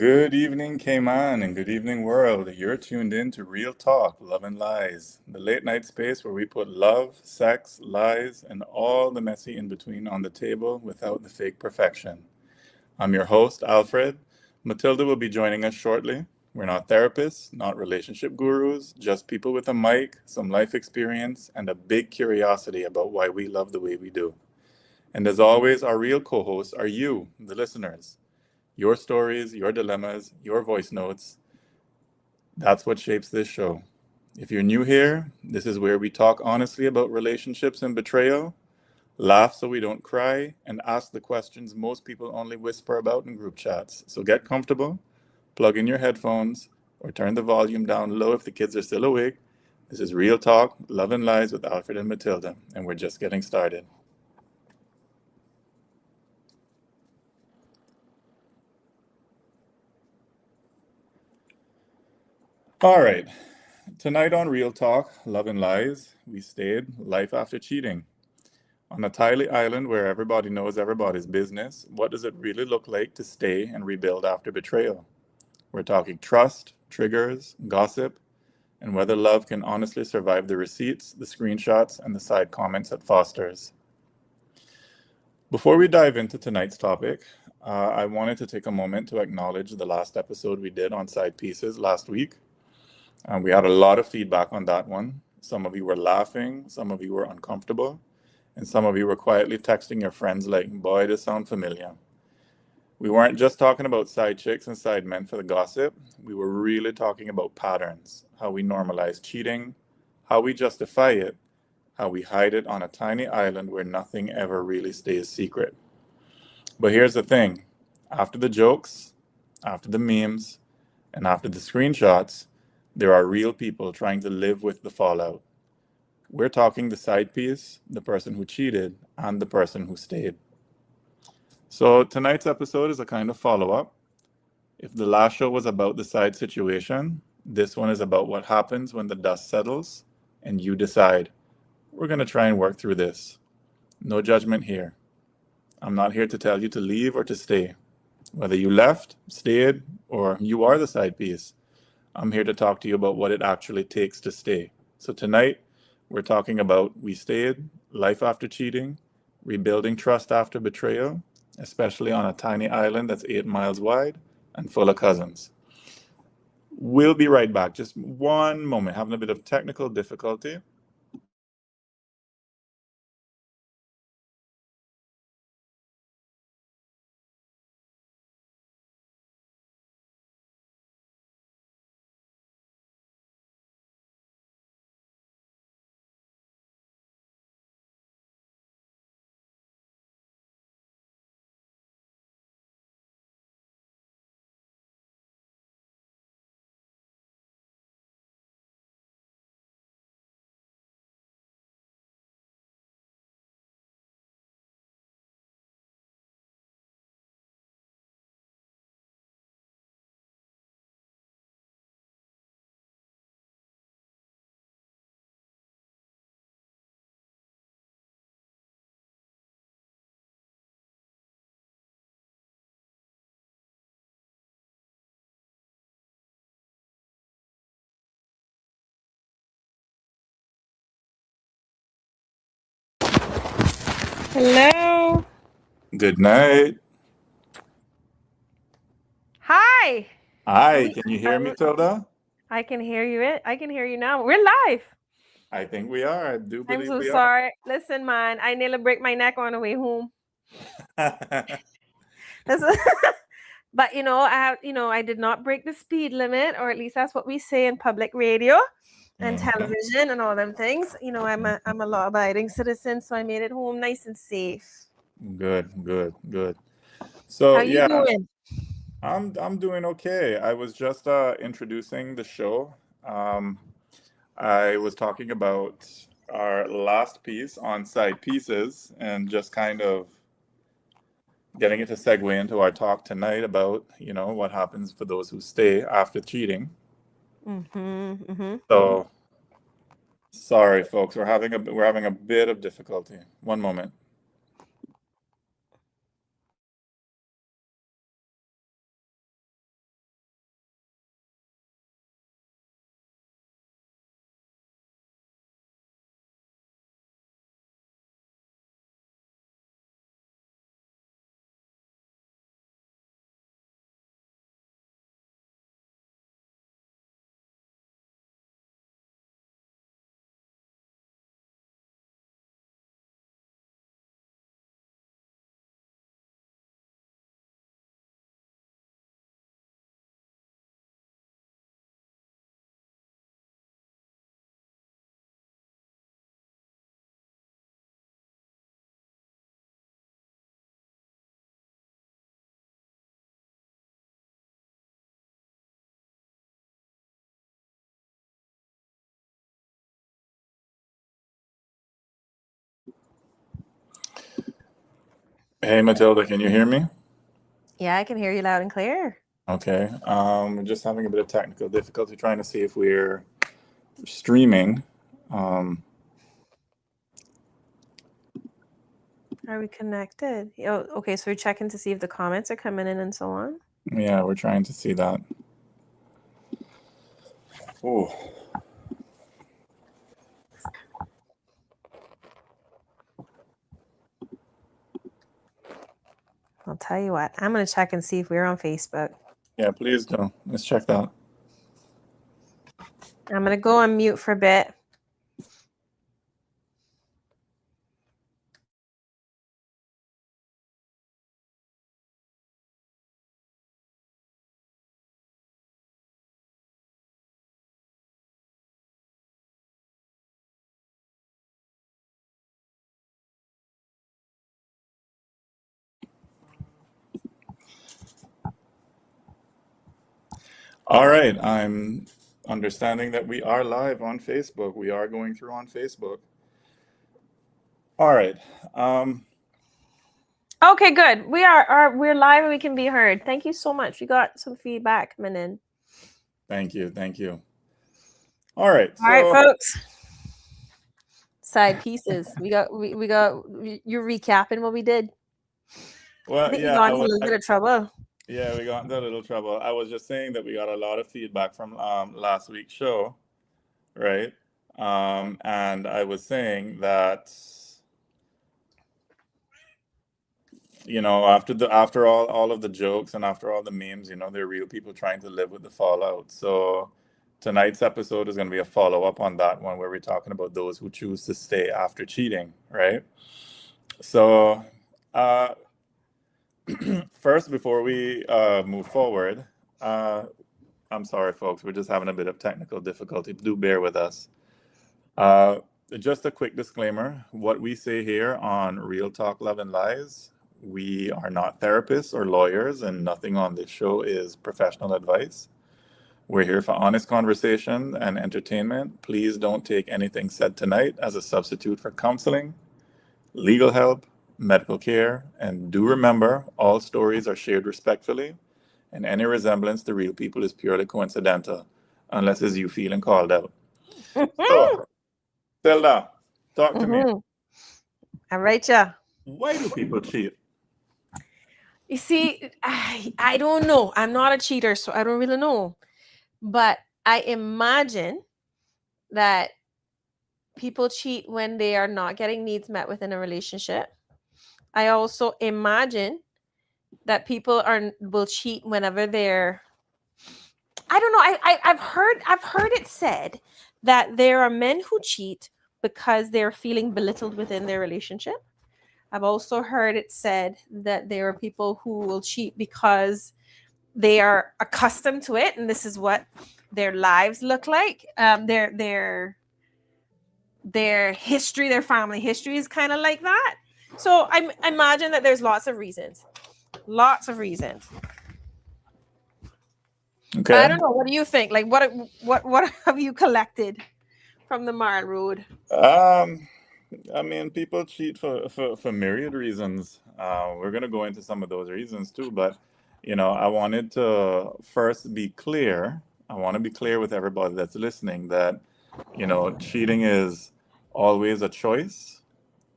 Good evening, Cayman, and good evening, world. You're tuned in to Real Talk, Love and Lies, the late night space where we put love, sex, lies, and all the messy in between on the table without the fake perfection. I'm your host, Alfred. Matilda will be joining us shortly. We're not therapists, not relationship gurus, just people with a mic, some life experience, and a big curiosity about why we love the way we do. And as always, our real co hosts are you, the listeners. Your stories, your dilemmas, your voice notes. That's what shapes this show. If you're new here, this is where we talk honestly about relationships and betrayal, laugh so we don't cry, and ask the questions most people only whisper about in group chats. So get comfortable, plug in your headphones, or turn the volume down low if the kids are still awake. This is Real Talk, Love and Lies with Alfred and Matilda, and we're just getting started. All right. Tonight on Real Talk, Love and Lies, we stayed life after cheating. On a tiny island where everybody knows everybody's business, what does it really look like to stay and rebuild after betrayal? We're talking trust, triggers, gossip, and whether love can honestly survive the receipts, the screenshots, and the side comments it fosters. Before we dive into tonight's topic, I wanted to take a moment to acknowledge the last episode we did on side pieces last week. We had a lot of feedback on that one. Some of you were laughing, some of you were uncomfortable, and some of you were quietly texting your friends like, boy, this sounds familiar. We weren't just talking about side chicks and side men for the gossip. We were really talking about patterns, how we normalize cheating, how we justify it, how we hide it on a tiny island where nothing ever really stays secret. But here's the thing, after the jokes, after the memes, and after the screenshots, there are real people trying to live with the fallout. We're talking the side piece, the person who cheated, and the person who stayed. So tonight's episode is a kind of follow up. If the last show was about the side situation, this one is about what happens when the dust settles and you decide, we're going to try and work through this. No judgment here. I'm not here to tell you to leave or to stay. Whether you left, stayed, or you are the side piece, I'm here to talk to you about what it actually takes to stay. So tonight, we're talking about we stayed, life after cheating, rebuilding trust after betrayal, especially on a tiny island that's 8 miles wide and full of cousins. We'll be right back. Just one moment, having a bit of technical difficulty. Hello. Good night. Hi. Are Hi, we? can you hear me, Tilda? I can hear you. I can hear you now. We're live. I think we are. I do I'm believe so we are. sorry. Listen, man, I nearly break my neck on the way home. Listen, but I did not break the speed limit, or at least that's what we say in public radio and Mhm. television and all them things. I'm a law-abiding citizen, so I made it home nice and safe. Good, good, good. How So you yeah, doing? I'm doing okay. I was just introducing the show. Um, I was talking about our last piece on side pieces and just kind of getting it to segue into our talk tonight about, what happens for those who stay after cheating. Mm-hmm. Mm-hmm. So sorry, folks, we're having a bit of difficulty. One moment. Hey, Matilda, can you hear me? Yeah, I can hear you loud and clear. Okay. We're just having a bit of technical difficulty trying to see if we're streaming. Um, Are we connected? Oh, okay. So we're checking to see if the comments are coming in and so on. yeah, we're trying to see that. Oh, I'll tell you what. I'm gonna check and see if we're on Facebook. yeah, please do. Let's check that. I'm gonna go on mute for a bit. All right. I'm understanding that we are live on Facebook. We are going through on Facebook. All right. Um, Okay, good. We're live and we can be heard. Thank you so much. We got some feedback coming in. Thank you. Thank you. All right. All right, So, folks. Side pieces. You're recapping what we did. I well, think we yeah, got into a little bit of trouble. yeah, we got into a little trouble. I was just saying that we got a lot of feedback from last week's show, right? And I was saying that after all of the jokes and after all the memes, there are real people trying to live with the fallout. So tonight's episode is going to be a follow up on that one where we're talking about those who choose to stay after cheating, right? So uh, first, before we move forward, uh, I'm sorry, folks, we're just having a bit of technical difficulty. Do bear with us. Uh, just a quick disclaimer, what we say here on Real Talk Love and Lies, we are not therapists or lawyers, and nothing on this show is professional advice. We're here for honest conversation and entertainment. Please don't take anything said tonight as a substitute for counseling, legal help, medical care, and do remember all stories are shared respectfully, and any resemblance to real people is purely coincidental, unless it's you feeling called out. So, Zelda, talk to me. All right, yeah. Why do people cheat? You see, I don't know. I'm not a cheater, so I don't really know. But I imagine that people cheat when they are not getting needs met within a relationship. I also imagine that people will cheat whenever they're I don't know. I've heard it said that there are men who cheat because they're feeling belittled within their relationship. I've also heard it said that there are people who will cheat because they are accustomed to it and this is what their lives look like. Their history, their family history is kind of like that. So I imagine that there's lots of reasons. Lots of reasons. But I Okay. don't know. What do you think? Like, what have you collected from the Marl Road? Um, I mean, people cheat for myriad reasons. We're gonna go into some of those reasons too, but I wanted to first be clear. I want to be clear with everybody that's listening that, cheating is always a choice.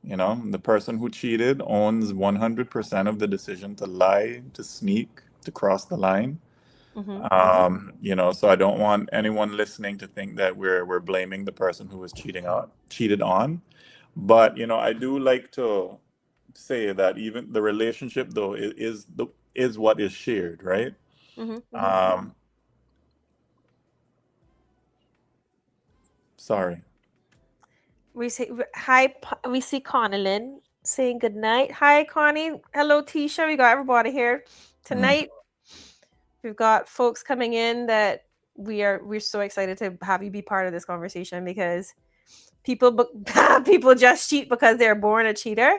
The person who cheated owns 100% of the decision to lie, to sneak, to cross the line. So I don't want anyone listening to think that we're blaming the person who was cheated on. But I do like to say that even the relationship though is what is shared, right? Um, sorry. We say hi. We see Connie saying good night. Hi, Connie. Hello, Tisha. We got everybody here Mm. tonight. We've got folks coming in that we're so excited to have you be part of this conversation because people people just cheat because they're born a cheater.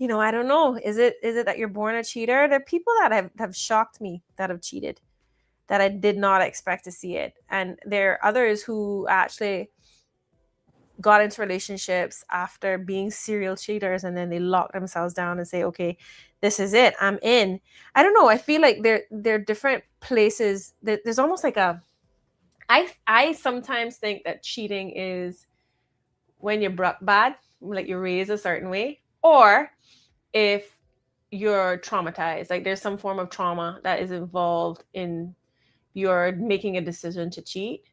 I don't know. Is it that you're born a cheater? There are people that have shocked me that have cheated that I did not expect to see it, and there are others who actually got into relationships after being serial cheaters, and then they lock themselves down and say, okay, this is it, I'm in. I don't know, I feel like they're different places. There's almost like a, I sometimes think that cheating is when you're brought bad, like you're raised a certain way, or if you're traumatized, like there's some form of trauma that is involved in your making a decision to cheat.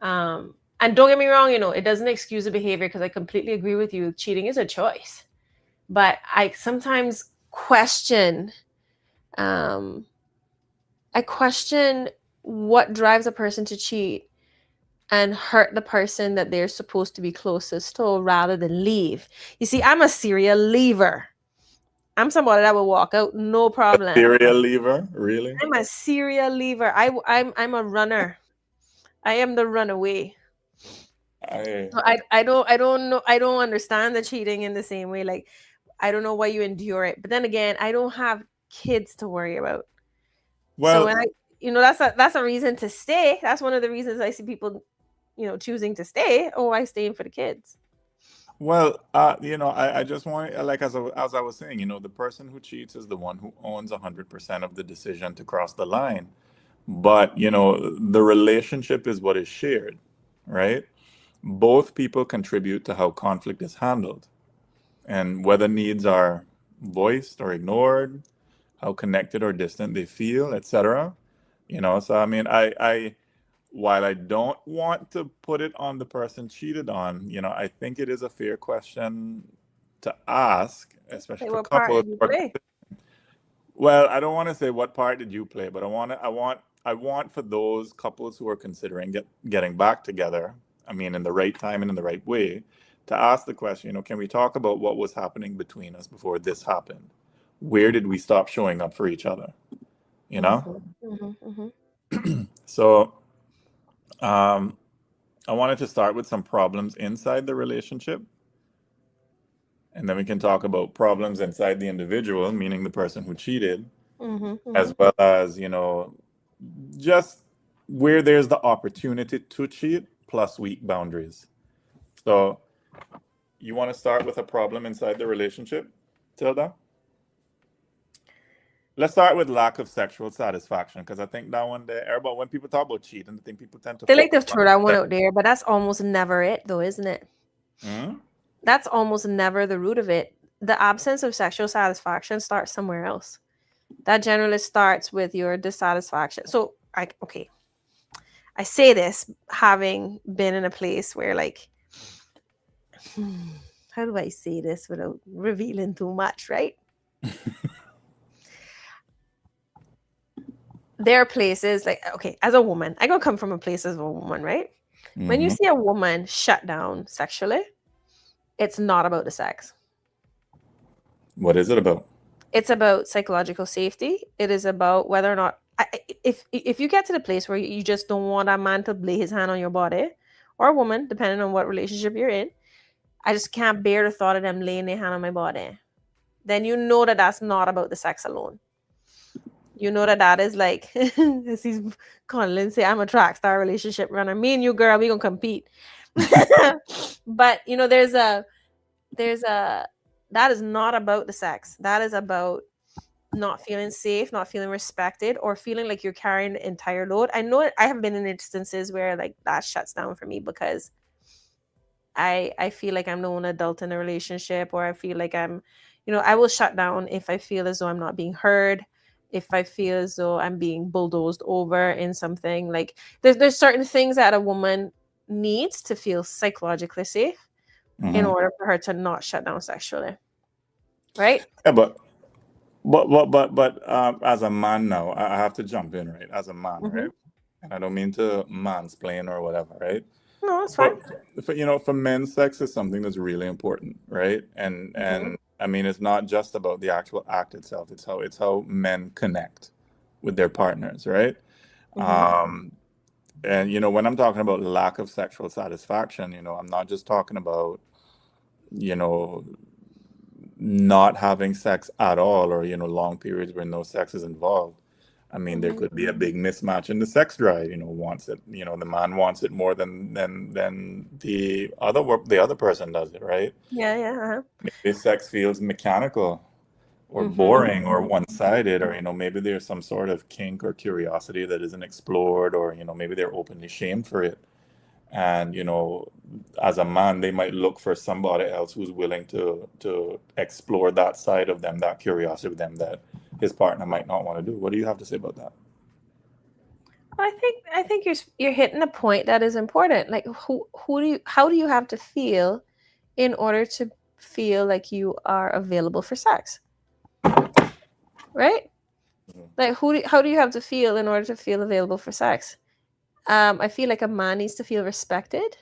And don't get me wrong, it doesn't excuse the behavior, because I completely agree with you. Cheating is a choice. But I sometimes question, um, I question what drives a person to cheat and hurt the person that they're supposed to be closest to rather than leave. You see, I'm a serial leaver. I'm somebody that will walk out, no problem. Serial lever, really? I'm a serial leaver. I'm a runner. I am the runaway. I So I don't know, I don't understand the cheating in the same way. Like, I don't know why you endure it. But then again, I don't have kids to worry about. So well, when that's a reason to stay. That's one of the reasons I see people, choosing to stay. Oh, I stay in for the kids. I just want, like, as I was saying, the person who cheats is the one who owns 100% of the decision to cross the line. But, the relationship is what is shared, right? Both people contribute to how conflict is handled and whether needs are voiced or ignored, how connected or distant they feel, etc. So I mean, I while I don't want to put it on the person cheated on, I think it is a fair question to ask, especially Like, for what part couples did you who are, play? well, I don't want to say what part did you play, but I want for those couples who are considering getting back together, I mean, in the right time and in the right way, to ask the question, can we talk about what was happening between us before this happened? Where did we stop showing up for each other? You know? Mm-hmm, mm-hmm, mm-hmm. So, um, I wanted to start with some problems inside the relationship, and then we can talk about problems inside the individual, meaning the person who cheated, Mm-hmm, mm-hmm. as well as, just where there's the opportunity to cheat plus weak boundaries. So, you want to start with a problem inside the relationship, Tilda? Let's start with lack of sexual satisfaction, because I think that one there, everybody, when people talk about cheating, I think people tend to They like focus to on throw that one sex. out there, but that's almost never it, though, isn't it? Hmm? That's almost never the root of it. The absence of sexual satisfaction starts somewhere else. That generally starts with your dissatisfaction. So, okay, I say this having been in a place where, like, how do I say this without revealing too much, right? There are places like, okay, as a woman, I gonna come from a place as a woman, right? When you Hmm. see a woman shut down sexually, it's not about the sex. What is it about? It's about psychological safety. It is about whether or not, if you get to the place where you just don't want a man to lay his hand on your body, or a woman, depending on what relationship you're in, I just can't bear the thought of them laying their hand on my body. Then you know that that's not about the sex alone. You know that that is like, as he's calling say, I'm a track star relationship runner. Me and you, girl, we gonna compete. But there's a that is not about the sex. That is about not feeling safe, not feeling respected, or feeling like you're carrying the entire load. I know I have been in instances where, like, that shuts down for me, because I feel like I'm the only adult in a relationship, or I feel like I will shut down if I feel as though I'm not being heard, if I feel as though I'm being bulldozed over in something. Like, there's certain things that a woman needs to feel psychologically safe in Hmm. order for her to not shut down sexually, right? Yeah, but as a man now, I have to jump in, right? As a man, Hmm. right? And I don't mean to mansplain or whatever, right? No, it's fine. But for men, sex is something that's really important, right? And Hmm. and I mean, it's not just about the actual act itself. It's how men connect with their partners, right? Hmm. Um, and when I'm talking about lack of sexual satisfaction, I'm not just talking about you know not having sex at all, or long periods where no sex is involved. I mean, there Mm-hmm. could be a big mismatch in the sex drive. Wants it. The man wants it more than the other person does it, right? Yeah, yeah. Uh-huh. Maybe sex feels mechanical or Mm-hmm. boring or one-sided, or maybe there's some sort of kink or curiosity that isn't explored, or maybe they're openly shamed for it. And as a man, they might look for somebody else who's willing to explore that side of them, that curiosity of them that his partner might not want to do. What do you have to say about that? I think you're hitting a point that is important. Like who do you how do you have to feel in order to feel like you are available for sex, right? Mhm. Like how do you have to feel in order to feel available for sex? I feel like a man needs to feel respected,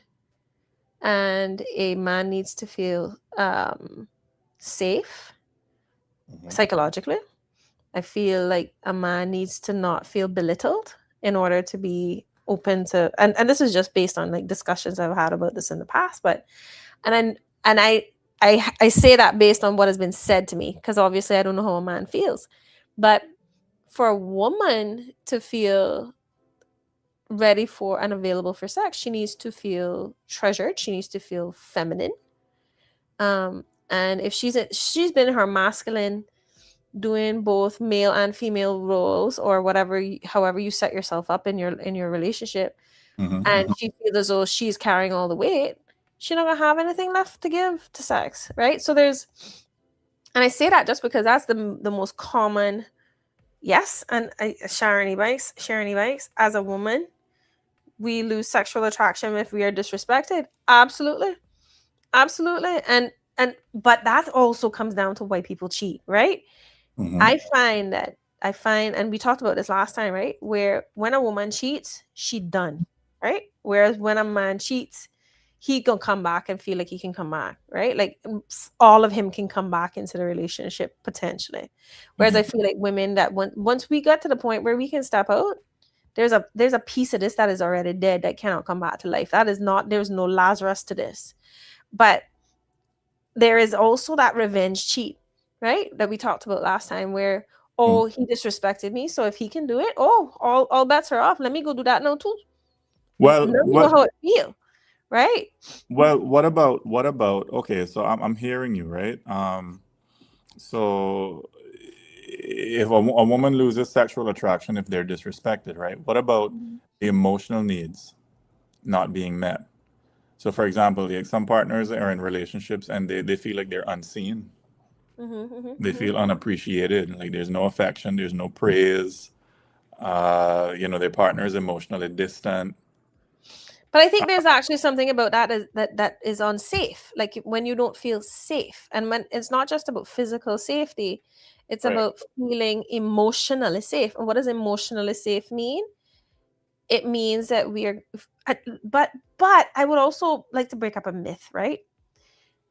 and a man needs to feel safe Mhm. psychologically. I feel like a man needs to not feel belittled in order to be open to, and this is just based on like discussions I've had about this in the past, but and then and I say that based on what has been said to me, because obviously I don't know how a man feels. But for a woman to feel ready for and available for sex, she needs to feel treasured, she needs to feel feminine. And if she's been her masculine, doing both male and female roles, or whatever however you set yourself up in your relationship, Mhm. and Mhm. she feels as though she's carrying all the weight, she's not gonna have anything left to give to sex, right? So there's, and I say that just because that's the most common. Yes, and Sharon Bikes, as a woman, we lose sexual attraction if we are disrespected. Absolutely. Absolutely. And but that also comes down to why people cheat, right? Mhm. I find, and we talked about this last time, right? Where when a woman cheats, she done, right? Whereas when a man cheats, he gonna come back and feel like he can come back, right? Like all of him can come back into the relationship potentially. Whereas Mhm. I feel like women that once we get to the point where we can step out, there's a piece of this that is already dead that cannot come back to life. That is not, there's no Lazarus to this. But there is also that revenge cheat, right? That we talked about last time, where, Mhm. oh, he disrespected me, so if he can do it, oh, all bets are off. Let me go do that now too. Well, Let me know how it feel, right? what about okay, so I'm hearing you, right? So if a woman loses sexual attraction if they're disrespected, right? What about Mhm. the emotional needs not being met? So, for example, like some partners are in relationships and they feel like they're unseen. Mhm, mhm, They mhm. feel unappreciated. Like there's no affection, there's no praise. Their partner is emotionally distant. But I think there's actually something about that is unsafe. Like when you don't feel safe, and when it's not just about physical safety, it's Right. about feeling emotionally safe. And what does emotionally safe mean? It means that we are, but I would also like to break up a myth, right?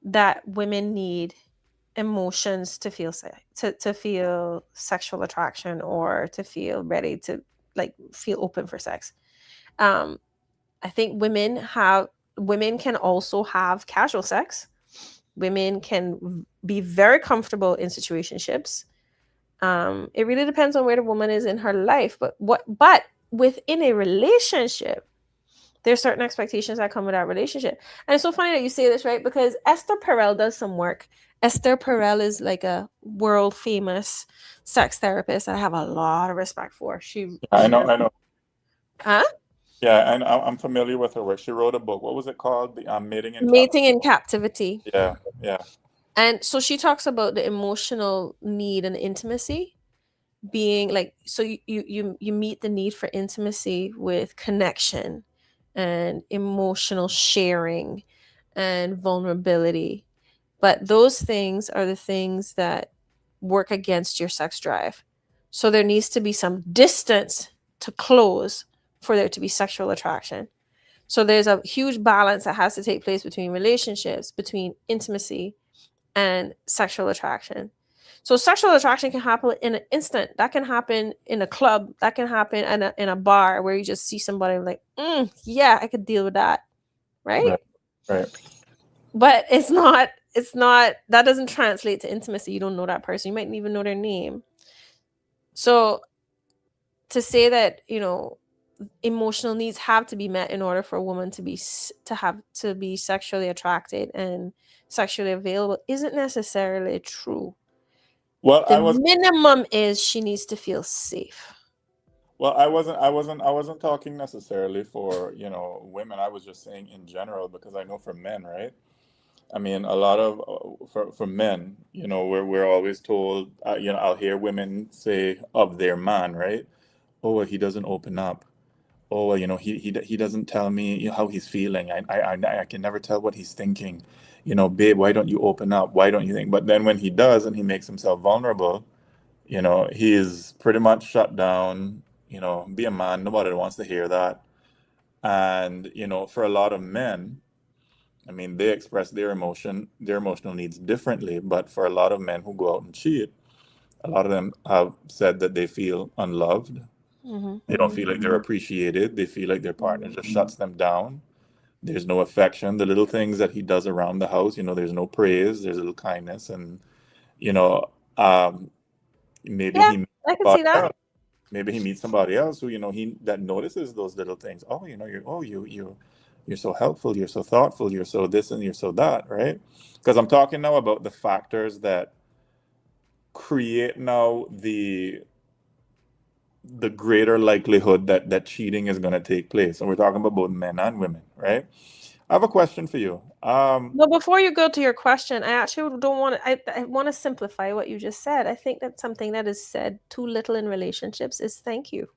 That women need emotions to feel safe, to feel sexual attraction, or to feel ready to like feel open for sex. um I think women can also have casual sex. Women can be very comfortable in situationships. It really depends on where the woman is in her life, but within a relationship, there's certain expectations that come with that relationship. And it's so funny that you say this, right? Because Esther Perel does some work. Esther Perel is like a world famous sex therapist I have a lot of respect for. she Yeah, I she know, does. I know. Huh? Yeah, and I'm familiar with her work. She wrote a book. What was it called? The Mating in Captivity. Mating in captivity. Yeah, yeah. And so she talks about the emotional need and intimacy being like, so you meet the need for intimacy with connection and emotional sharing and vulnerability. But those things are the things that work against your sex drive. So there needs to be some distance to close for there to be sexual attraction. So there's a huge balance that has to take place between relationships, between intimacy and sexual attraction. So sexual attraction can happen in an instant. That can happen in a club. That can happen in a bar where you just see somebody like, yeah, I could deal with that, right? Right, right. But it's not that doesn't translate to intimacy. You don't know that person. You might not even know their name. So to say that, emotional needs have to be met in order for a woman to be sexually attracted and sexually available isn't necessarily true. Well, The I was minimum is she needs to feel safe. well, I wasn't talking necessarily for, women. I was just saying in general because I know for men, right? I mean, a lot of for men, we're always told, I'll hear women say of their man, right? Oh, well, he doesn't open up. Oh, well, he doesn't tell me, how he's feeling. I can never tell what he's thinking. Babe, why don't you open up? Why don't you think? But then when he does and he makes himself vulnerable, he is pretty much shut down. Be a man. Nobody wants to hear that. And, for a lot of men, I mean, they express their emotional needs differently. But for a lot of men who go out and cheat, a lot of them have said that they feel unloved. Hmm. They don't feel like they're appreciated. They feel like their partner just shuts them down. There's no affection. The little things that he does around the house, there's no praise. There's a little kindness, and you know, um, maybe Yeah, he meets I can see somebody that. else. Maybe he meets somebody else who he that notices those little things. Oh, you're so helpful. You're so thoughtful. You're so this and you're so that, right? Because I'm talking now about the factors that create now the greater likelihood that cheating is going to take place. And we're talking about both men and women, right? I have a question for you. Well, before you go to your question, I actually don't want to. I want to simplify what you just said. I think that something that is said too little in relationships is thank you.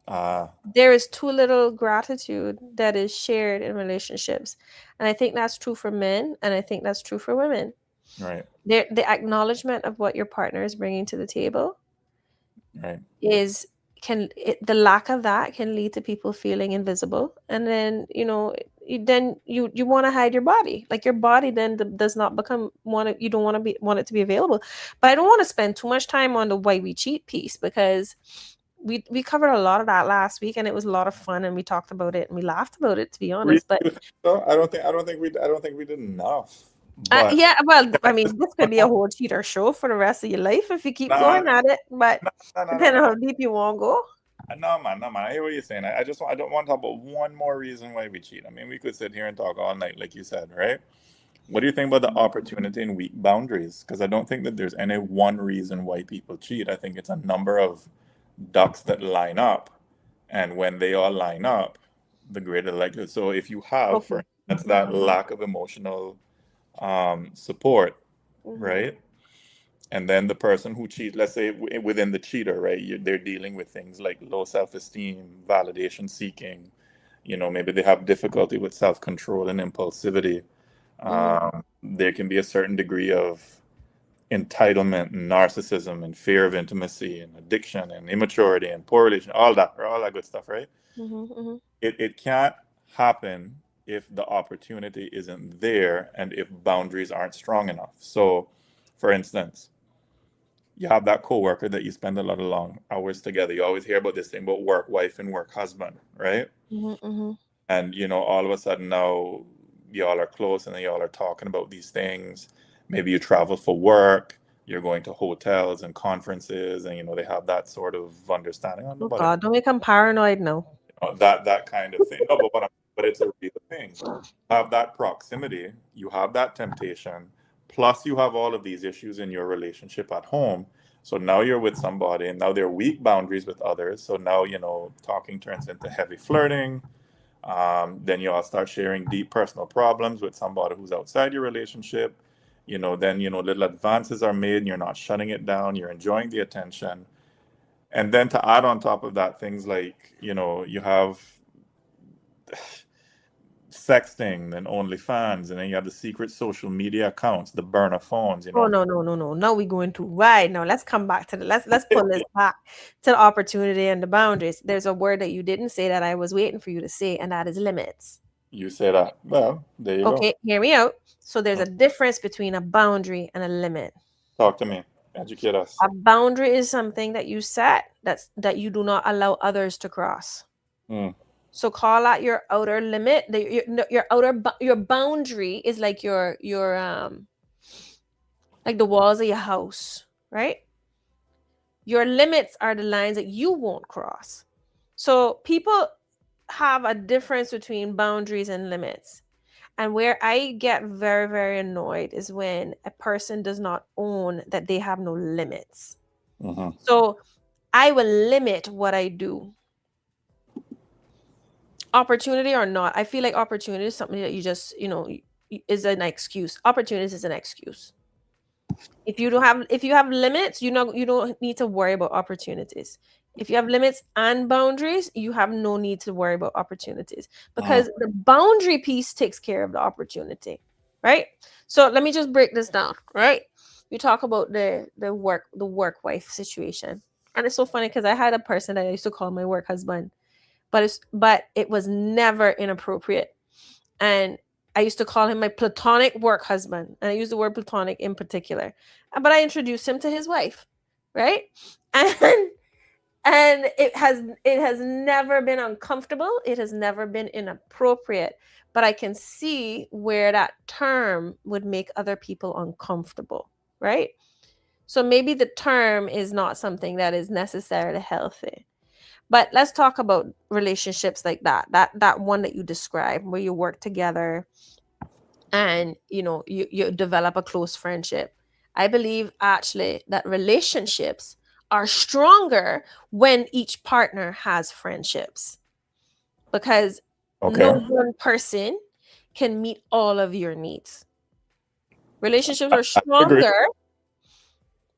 uh, There is too little gratitude that is shared in relationships, and I think that's true for men, and I think that's true for women. right, The acknowledgement of what your partner is bringing to the table right. is the lack of that can lead to people feeling invisible, and then you want to hide your body, like your body then does not become you don't want it to be available. But I don't want to spend too much time on the why we cheat piece, because we covered a lot of that last week, and it was a lot of fun, and we talked about it and we laughed about it, to be Really, honest. But you think so? I don't think we did enough. But yeah, well, I I mean, just this could want be to a know. whole cheater show for the rest of your life if you keep Nah, going at it, but nah, nah, nah, nah, depending on nah. how deep you want to go. No, man, no, man. I hear what you're saying. I don't want to talk about one more reason why we cheat. I mean, we could sit here and talk all night, like you said, right? What do you think about the opportunity and weak boundaries? Because I don't think that there's any one reason why people cheat. I think it's a number of ducks that line up, and when they all line up, the greater likelihood. So if you have, for Okay. instance, that lack of emotional support, Hmm. right? And then the person who cheats, let's say within the cheater, right? They're dealing with things like low self-esteem, validation seeking. Maybe they have difficulty with self-control and impulsivity. Hmm. There can be a certain degree of entitlement and narcissism and fear of intimacy and addiction and immaturity and poor relation, all that good stuff, right? Hmm. Hmm. It can't happen if the opportunity isn't there and if boundaries aren't strong enough. So, for instance, you have that coworker that you spend a lot of long hours together. You always hear about this thing about work wife and work husband, right? Hmm. Hmm. And all of a sudden now y'all are close and then y'all are talking about these things. Maybe you travel for work, you're going to hotels and conferences, and they have that sort of understanding. Oh, Oh nobody, God, don't become paranoid now. that kind of thing. No, but it's a real thing. You have that proximity, you have that temptation, plus you have all of these issues in your relationship at home. So now you're with somebody, and now there are weak boundaries with others. So now talking turns into heavy flirting. Then you all start sharing deep personal problems with somebody who's outside your relationship. Then little advances are made, and you're not shutting it down. You're enjoying the attention, and then to add on top of that, things like you have sexting and OnlyFans, and then you have the secret social media accounts, the burner phones. Oh no, no, no, no. Now we're going to right now. Let's come back to let's pull this back to the opportunity and the boundaries. There's a word that you didn't say that I was waiting for you to say, and that is limits. You say that. Well, there you go. Okay, hear me out. So there's a difference between a boundary and a limit. Talk to me. Educate us. A boundary is something that you set that you do not allow others to cross. Mm, So call out your outer limit. Your boundary is like your like the walls of your house, right? Your limits are the lines that you won't cross. So people have a difference between boundaries and limits. And where I get very, very annoyed is when a person does not own that they have no limits. Mm-hmm. So I will limit what I do. Opportunity or not, I feel like opportunity is something that you just, is an excuse. Opportunities is an excuse. If you have limits, you don't need to worry about opportunities. If you have limits and boundaries, you have no need to worry about opportunities, Mm-hmm. because the boundary piece takes care of the opportunity, right? So let me just break this down, right? You talk about the work wife situation. And it's so funny because I had a person that I used to call my work husband, but it was never inappropriate. And I used to call him my platonic work husband, and I use the word platonic in particular. But I introduced him to his wife, right? And it has never been uncomfortable. It has never been inappropriate. But I can see where that term would make other people uncomfortable, right? So maybe the term is not something that is necessarily healthy. But let's talk about relationships like that one that you described, where you work together and you develop a close friendship. I believe actually that relationships are stronger when each partner has friendships, because no Okay. one person can meet all of your needs. Relationships are I agree. stronger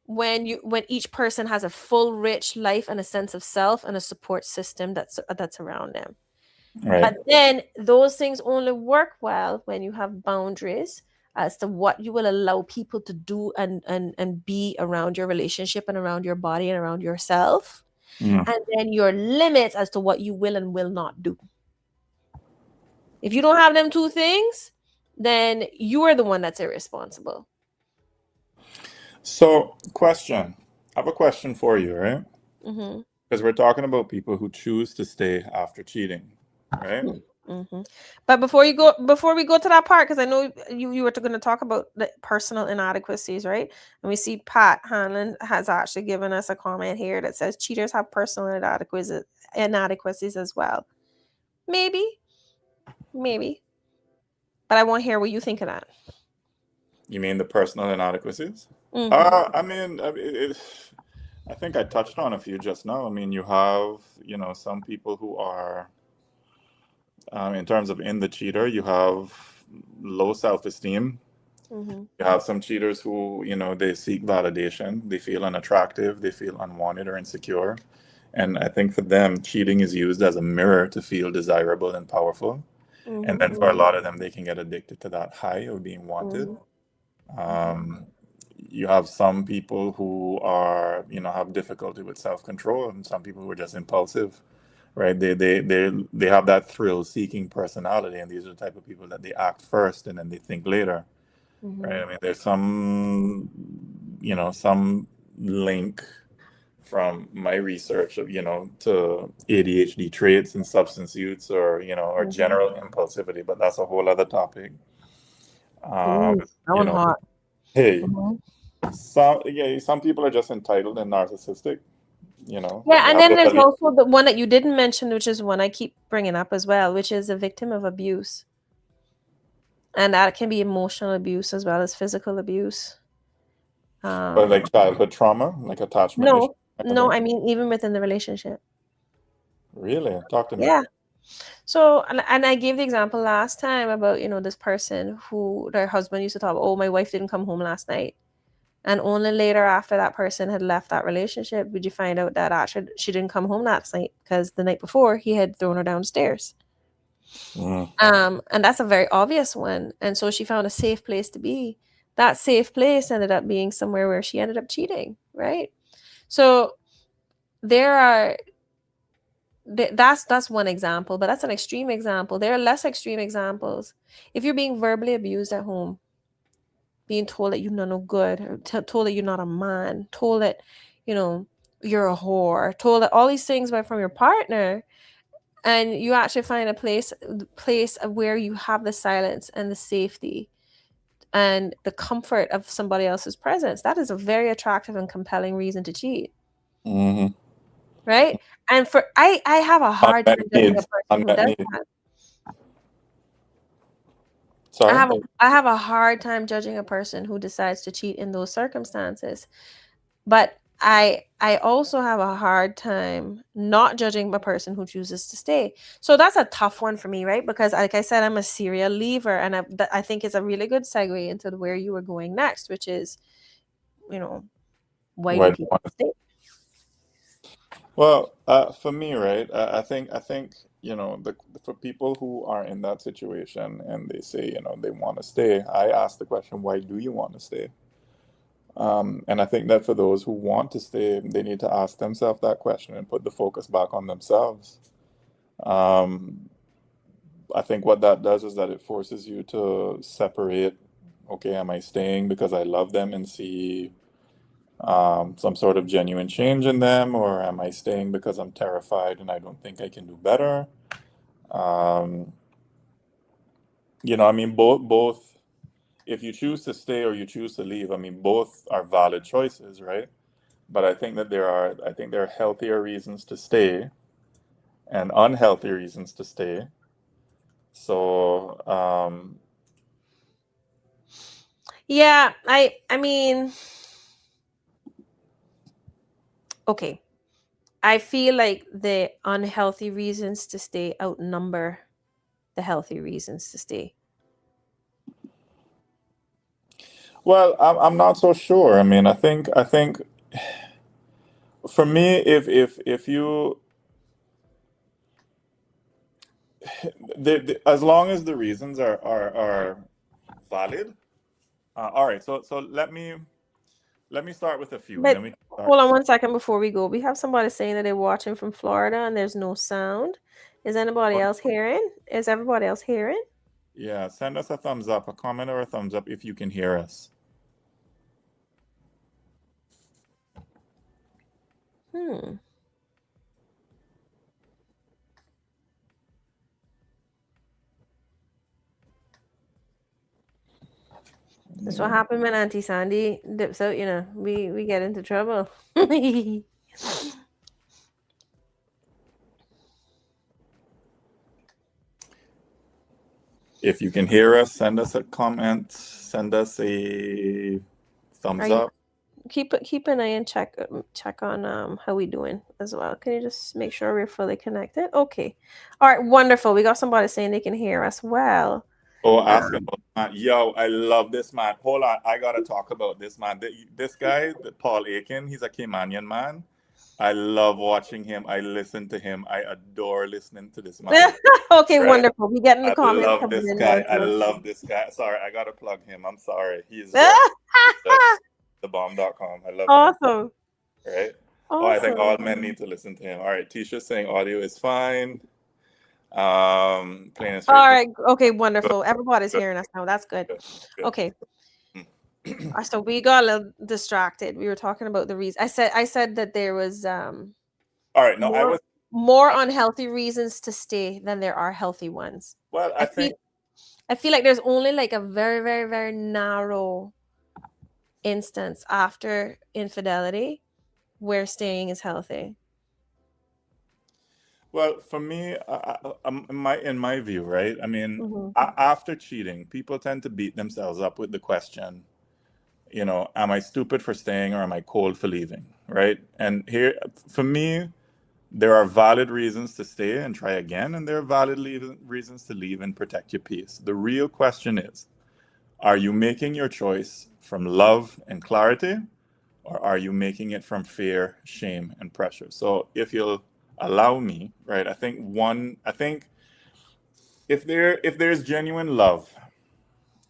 when each person has a full rich life and a sense of self and a support system that's around them. Right. But then those things only work well when you have boundaries as to what you will allow people to do and be around your relationship and around your body and around yourself. Mm. And then your limits as to what you will and will not do. If you don't have them two things, then you are the one that's irresponsible. So, question. I have a question for you, right? Mm-hmm. Because we're talking about people who choose to stay after cheating, right? Mm-hmm. But before we go to that part, because I know you were going to talk about the personal inadequacies, right? And we see Pat Hanlon has actually given us a comment here that says cheaters have personal inadequacies as well. Maybe, maybe, but I want to hear what you think of that. You mean the personal inadequacies? Mm-hmm. I think I touched on a few just now. I mean, you have, some people who are, in terms of in the cheater, you have low self-esteem. Mm-hmm. You have some cheaters who, they seek validation. They feel unattractive. They feel unwanted or insecure. And I think for them, cheating is used as a mirror to feel desirable and powerful. And Mm-hmm. then for a lot of them, they can get addicted to that high of being wanted. Mm-hmm. Um, you have some people who are, have difficulty with self-control, and some people who are just impulsive, right? They have that thrill-seeking personality, and these are the type of people that they act first and then they think later, Mm-hmm. right? I mean, there's some link from my research of, to ADHD traits and substance use, or Mm-hmm. general impulsivity, but that's a whole other topic. Um, Ooh, that you one know, hot. hey, Mhm. some people are just entitled and narcissistic. Yeah, They and have then the there's belief. also the one that you didn't mention, which is one I keep bringing up as well, which is a victim of abuse. And that can be emotional abuse as well as physical abuse. But Um, like childhood trauma, like attachment issue no, kind of no, thing. I mean even within the relationship. Really? Talk to me. Yeah. So, and I gave the example last time about this person who their husband used to talk, oh, my wife didn't come home last night, and only later after that person had left that relationship would you find out that actually she didn't come home last night because the night before he had thrown her downstairs. Mm. And that's a very obvious one. And so she found a safe place to be. That safe place ended up being somewhere where she ended up cheating, right? So there are that's one example, but that's an extreme example. There are less extreme examples. If you're being verbally abused at home, being told that you're not no good, or told that you're not a man, told that you know you're a whore, told that all these things went from your partner, and you actually find a place of where you have the silence and the safety and the comfort of somebody else's presence, that is a very attractive and compelling reason to cheat. Mm-hmm. right? And for I have a hard Unmet time judging a needs. person who Unmet does needs. that. I Sorry. have a, I have a hard time judging a person who decides to cheat in those circumstances. But I also have a hard time not judging a person who chooses to stay. So that's a tough one for me, right? Because like I said, I'm a serial leaver, and I think it's a really good segue into where you were going next, which is, you know, why do Why do you people want to? stay? Well, for me, right, I think, for people who are in that situation and they say, they want to stay, I ask the question, why do you want to stay? And I think that for those who want to stay, they need to ask themselves that question and put the focus back on themselves. Um, I think what that does is that it forces you to separate, okay, am I staying because I love them and see some sort of genuine change in them, or am I staying because I'm terrified and I don't think I can do better? Um, I mean, both. If you choose to stay or you choose to leave, I mean, both are valid choices, right? But I think there are healthier reasons to stay and unhealthy reasons to stay. So, Yeah, I mean, okay. I feel like the unhealthy reasons to stay outnumber the healthy reasons to stay. well, I'm not so sure. I mean, I think for me, if you as long as the reasons are valid. All right, so let me start with a few, and But then we can start hold to on see. one second before we go. We have somebody saying that they're watching from Florida and there's no sound. Is anybody else hearing? Is everybody else hearing? Yeah, send us a thumbs up, a comment, or a thumbs up if you can hear us. Hmm. That's what Yeah. happened when Auntie Sandy dips out, we get into trouble. If you can hear us, send us a comment, send us a Are thumbs you up. keep an eye and check on how we doing as well. Can you just make sure we're fully connected? Okay. All right, wonderful. We got somebody saying they can hear us well. Oh, ask Um, about man. Yo, I love this man. Hold on, I gotta talk about this man. This guy, Paul Aiken, he's a Caymanian man. I love watching him. I listen to him. I adore listening to this man. okay, Right? wonderful. We getting the I comments love coming this in now guy. I too. love this guy. Sorry, I gotta plug him. I'm sorry. He's just thebomb.com. I love him. Awesome. Right? Oh, I think Awesome. all men need to listen to him. All right, Tisha's saying audio is fine. Plain and All straightforward. right. Okay, Good, wonderful. Everybody's good, hearing us now. That's good. good, good. Okay. Mm. So we got a little distracted. We were talking about the reason. I said that there was All right, no, I more was more unhealthy reasons to stay than there are healthy ones. well, I I feel think I feel like there's only like a very, very, very narrow instance after infidelity where staying is healthy. well, for me, in my view, right? I mean, Hmm. after cheating, people tend to beat themselves up with the question, am I stupid for staying or am I cold for leaving, right? And here, for me, there are valid reasons to stay and try again, and there are valid reasons to leave and protect your peace. The real question is, are you making your choice from love and clarity, or are you making it from fear, shame, and pressure? So, if you'll allow me, right, I think if there's genuine love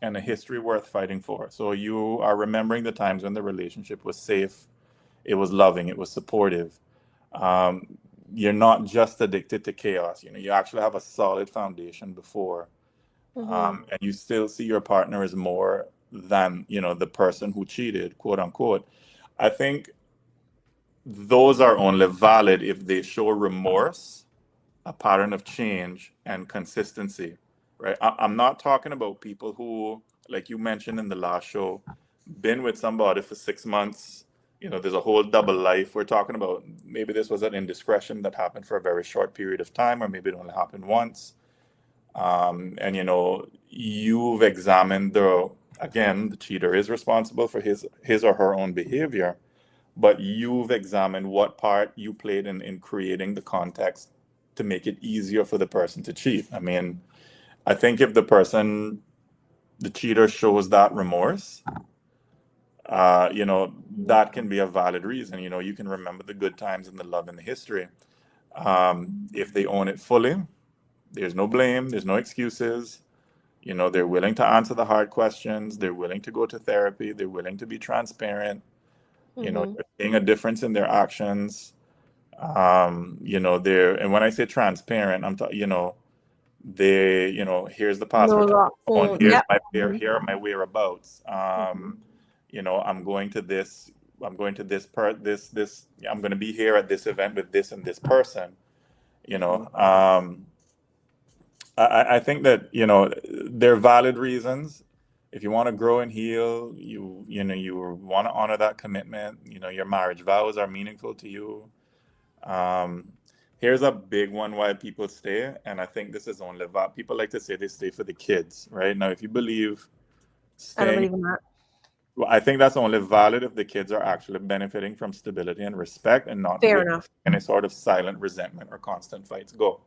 and a history worth fighting for, so you are remembering the times when the relationship was safe, it was loving, it was supportive. Um, you're not just addicted to chaos. You actually have a solid foundation before, Hmm. and you still see your partner as more than the person who cheated, quote unquote. I think those are only valid if they show remorse, a pattern of change, and consistency, right? I'm not talking about people who, like you mentioned in the last show, been with somebody for 6 months, there's a whole double life we're talking about. Maybe this was an indiscretion that happened for a very short period of time, or maybe it only happened once. And you've examined again, the cheater is responsible for his or her own behavior, but you've examined what part you played in creating the context to make it easier for the person to cheat. I mean, I think if the cheater shows that remorse, that can be a valid reason. You can remember the good times and the love and the history. If they own it fully, there's no blame, there's no excuses. They're willing to answer the hard questions, they're willing to go to therapy, they're willing to be transparent. Mm-hmm. You're seeing a difference in their actions. And when I say transparent, I'm talking, here's the No password to lock my phone, phone. here's Yep. my Mm-hmm. here are my whereabouts. Mm-hmm. I'm going to this, I'm going to be here at this event with this and this person. you Mm-hmm. know um I think that there are valid reasons. If you want to grow and heal, you want to honor that commitment. Your marriage vows are meaningful to you. um Here's a big one why people stay, and I think this is only people like to say they stay for the kids. Right now, if you believe I don't staying, believe in that. well, I think that's only valid if the kids are actually benefiting from stability and respect, and not Fair with enough. any sort of silent resentment or constant fights. Go.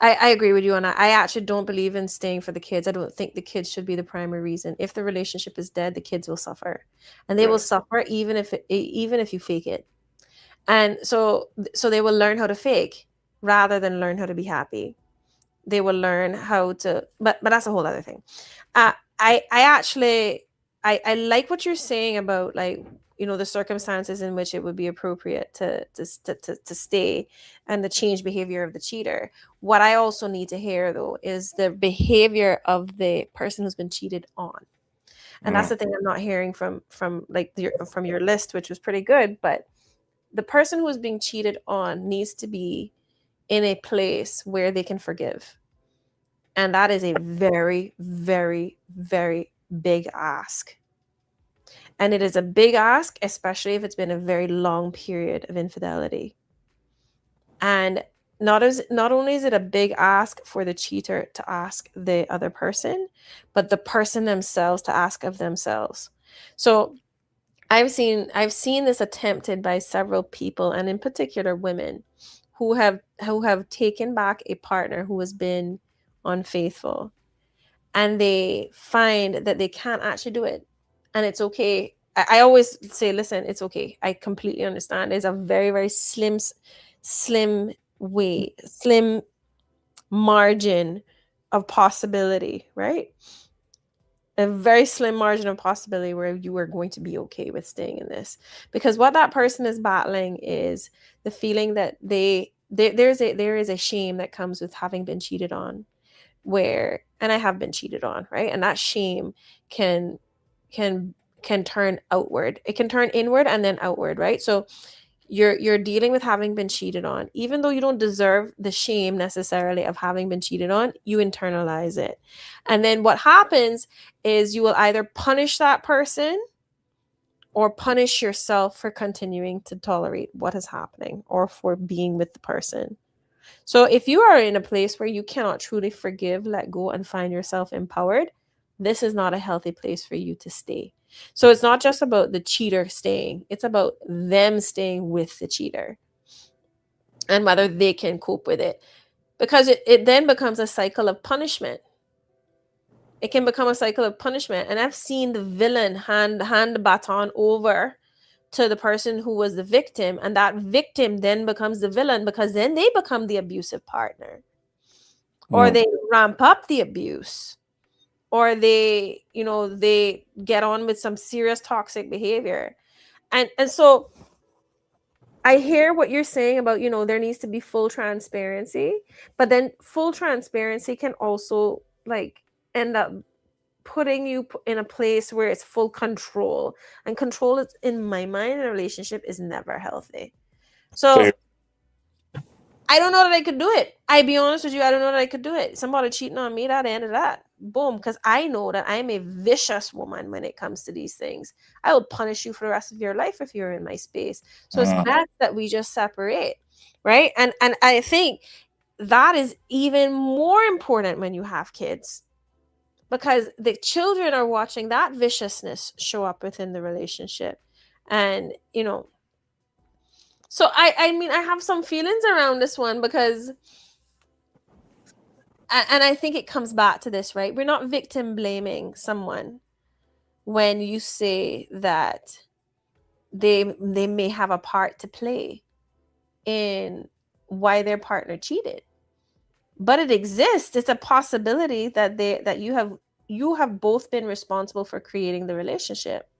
I agree with you on that. I actually don't believe in staying for the kids. I don't think the kids should be the primary reason. If the relationship is dead, the kids will suffer, and they will Right. suffer even if you fake it. And so they will learn how to fake rather than learn how to be happy. They will learn how to, but that's a whole other thing. I actually I like what you're saying about, like, the circumstances in which it would be appropriate to stay and the change behavior of the cheater. What I also need to hear, though, is the behavior of the person who's been cheated on. And that's Mm. the thing I'm not hearing from like from your list, which was pretty good. But the person who is being cheated on needs to be in a place where they can forgive. And that is a very, very, very big ask. And it is a big ask, especially if it's been a very long period of infidelity. And not only is it a big ask for the cheater to ask the other person, but the person themselves to ask of themselves. So I've seen this attempted by several people, and in particular women who have taken back a partner who has been unfaithful, and they find that they can't actually do it, and it's okay. I always say, listen, it's okay. I completely understand. There's a very, very slim margin of possibility, right? A very slim margin of possibility where you are going to be okay with staying in this, because what that person is battling is the feeling that there is a shame that comes with having been cheated on, where, and I have been cheated on, right? And that shame can can can turn outward. It can turn inward and then outward, right? So you're dealing with having been cheated on. Even though you don't deserve the shame necessarily of having been cheated on, you internalize it. And then what happens is you will either punish that person or punish yourself for continuing to tolerate what is happening or for being with the person. So if you are in a place where you cannot truly forgive, let go, and find yourself empowered, this is not a healthy place for you to stay. So it's not just about the cheater staying, it's about them staying with the cheater and whether they can cope with it. Because it then becomes a cycle of punishment. It can become a cycle of punishment. And I've seen the villain hand the baton over to the person who was the victim, and that victim then becomes the villain because then they become the abusive partner, or Mm. they ramp up the abuse, or they get on with some serious toxic behavior. And so I hear what you're saying about, there needs to be full transparency, but then full transparency can also, like, end up putting you in a place where it's full control, and control is, in my mind, in a relationship is never healthy. So So I don't know that I could do it. I be honest with you, I don't know that I could do it. Somebody cheating on me, that ended that. boom, because I know that I'm a vicious woman when it comes to these things. I will punish you for the rest of your life if you're in my space. So it's Mm. best that we just separate, right? And I think that is even more important when you have kids, because the children are watching that viciousness show up within the relationship. And so I mean, I have some feelings around this one, because and I think it comes back to this, right? We're not victim blaming someone when you say that they may have a part to play in why their partner cheated. But it exists. It's a possibility that you have both been responsible for creating the relationship.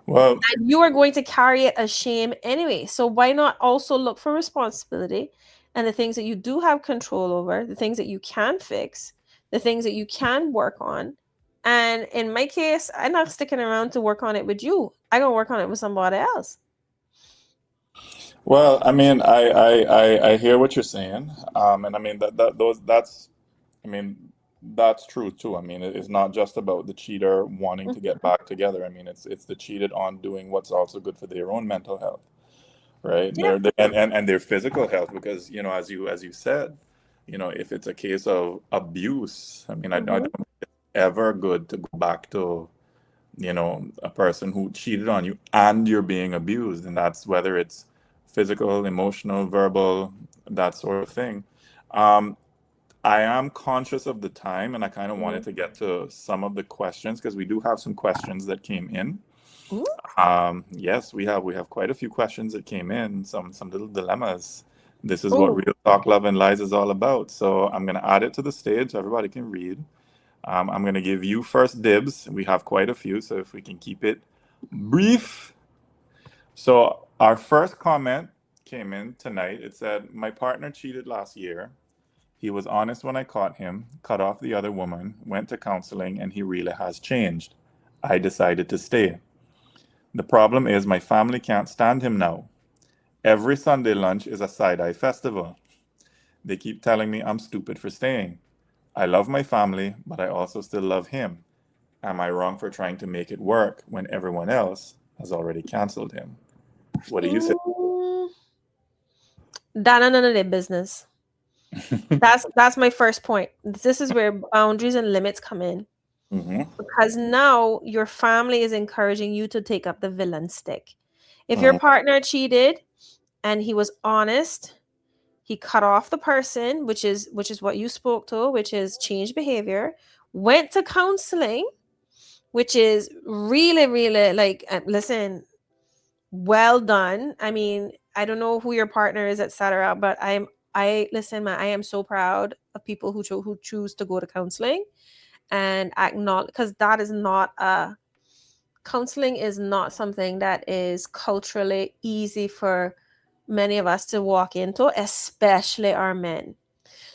Well, And you are going to carry it as shame anyway. So why not also look for responsibility and the things that you do have control over, the things that you can fix, the things that you can work on. And in my case, I'm not sticking around to work on it with you. I'm gonna work on it with somebody else. well, I mean, I hear what you're saying, and I mean I mean, that's true too. I mean, it's not just about the cheater wanting to get Mhm. back together. I mean, it's the cheated on doing what's also good for their own mental health, right? Yeah. And their physical health, because as you said, if it's a case of abuse, I mean, I Hmm. don't ever good to go back to a person who cheated on you and you're being abused, and that's whether it's physical, emotional, verbal, that sort of thing. Um, I am conscious of the time, and I kind of wanted Hmm. to get to some of the questions because we do have some questions that came in. Ooh. Yes, we have quite a few questions that came in, some little dilemmas. This is what Oh. Real Talk, Love, and Lies is all about. So I'm going to add it to the stage so everybody can read. I'm going to give you first dibs. We have quite a few, so if we can keep it brief. So our first comment came in tonight. It said, "My partner cheated last year. He was honest when I caught him, cut off the other woman, went to counseling, and he really has changed. I decided to stay. The problem is my family can't stand him now. Every Sunday lunch is a side-eye festival. They keep telling me I'm stupid for staying. I love my family, but I also still love him. Am I wrong for trying to make it work when everyone else has already canceled him?" What do you say? Mm, that none of their business. That's my first point. This is where boundaries and limits come in, Hmm. because now your family is encouraging you to take up the villain stick. If your Hmm. partner cheated and he was honest, he cut off the person, which is what you spoke to, which is change behavior, went to counseling, which is really, really like, listen, well done. I mean, I don't know who your partner is, etc., but I listen, man, I am so proud of people who choose to go to counseling and acknowledge, because that is not a counseling is not something that is culturally easy for many of us to walk into, especially our men.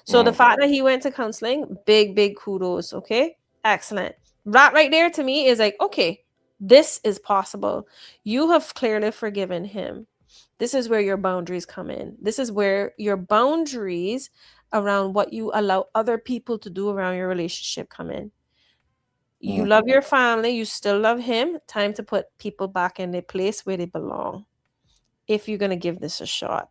So the Hmm. fact that he went to counseling, big, big kudos. Okay. Excellent. That right there to me is like, okay, this is possible. You have clearly forgiven him. This is where your boundaries come in. This is where your boundaries around what you allow other people to do around your relationship come in. You Hmm. love your family, you still love him. Time to put people back in their place where they belong, if you're going to give this a shot.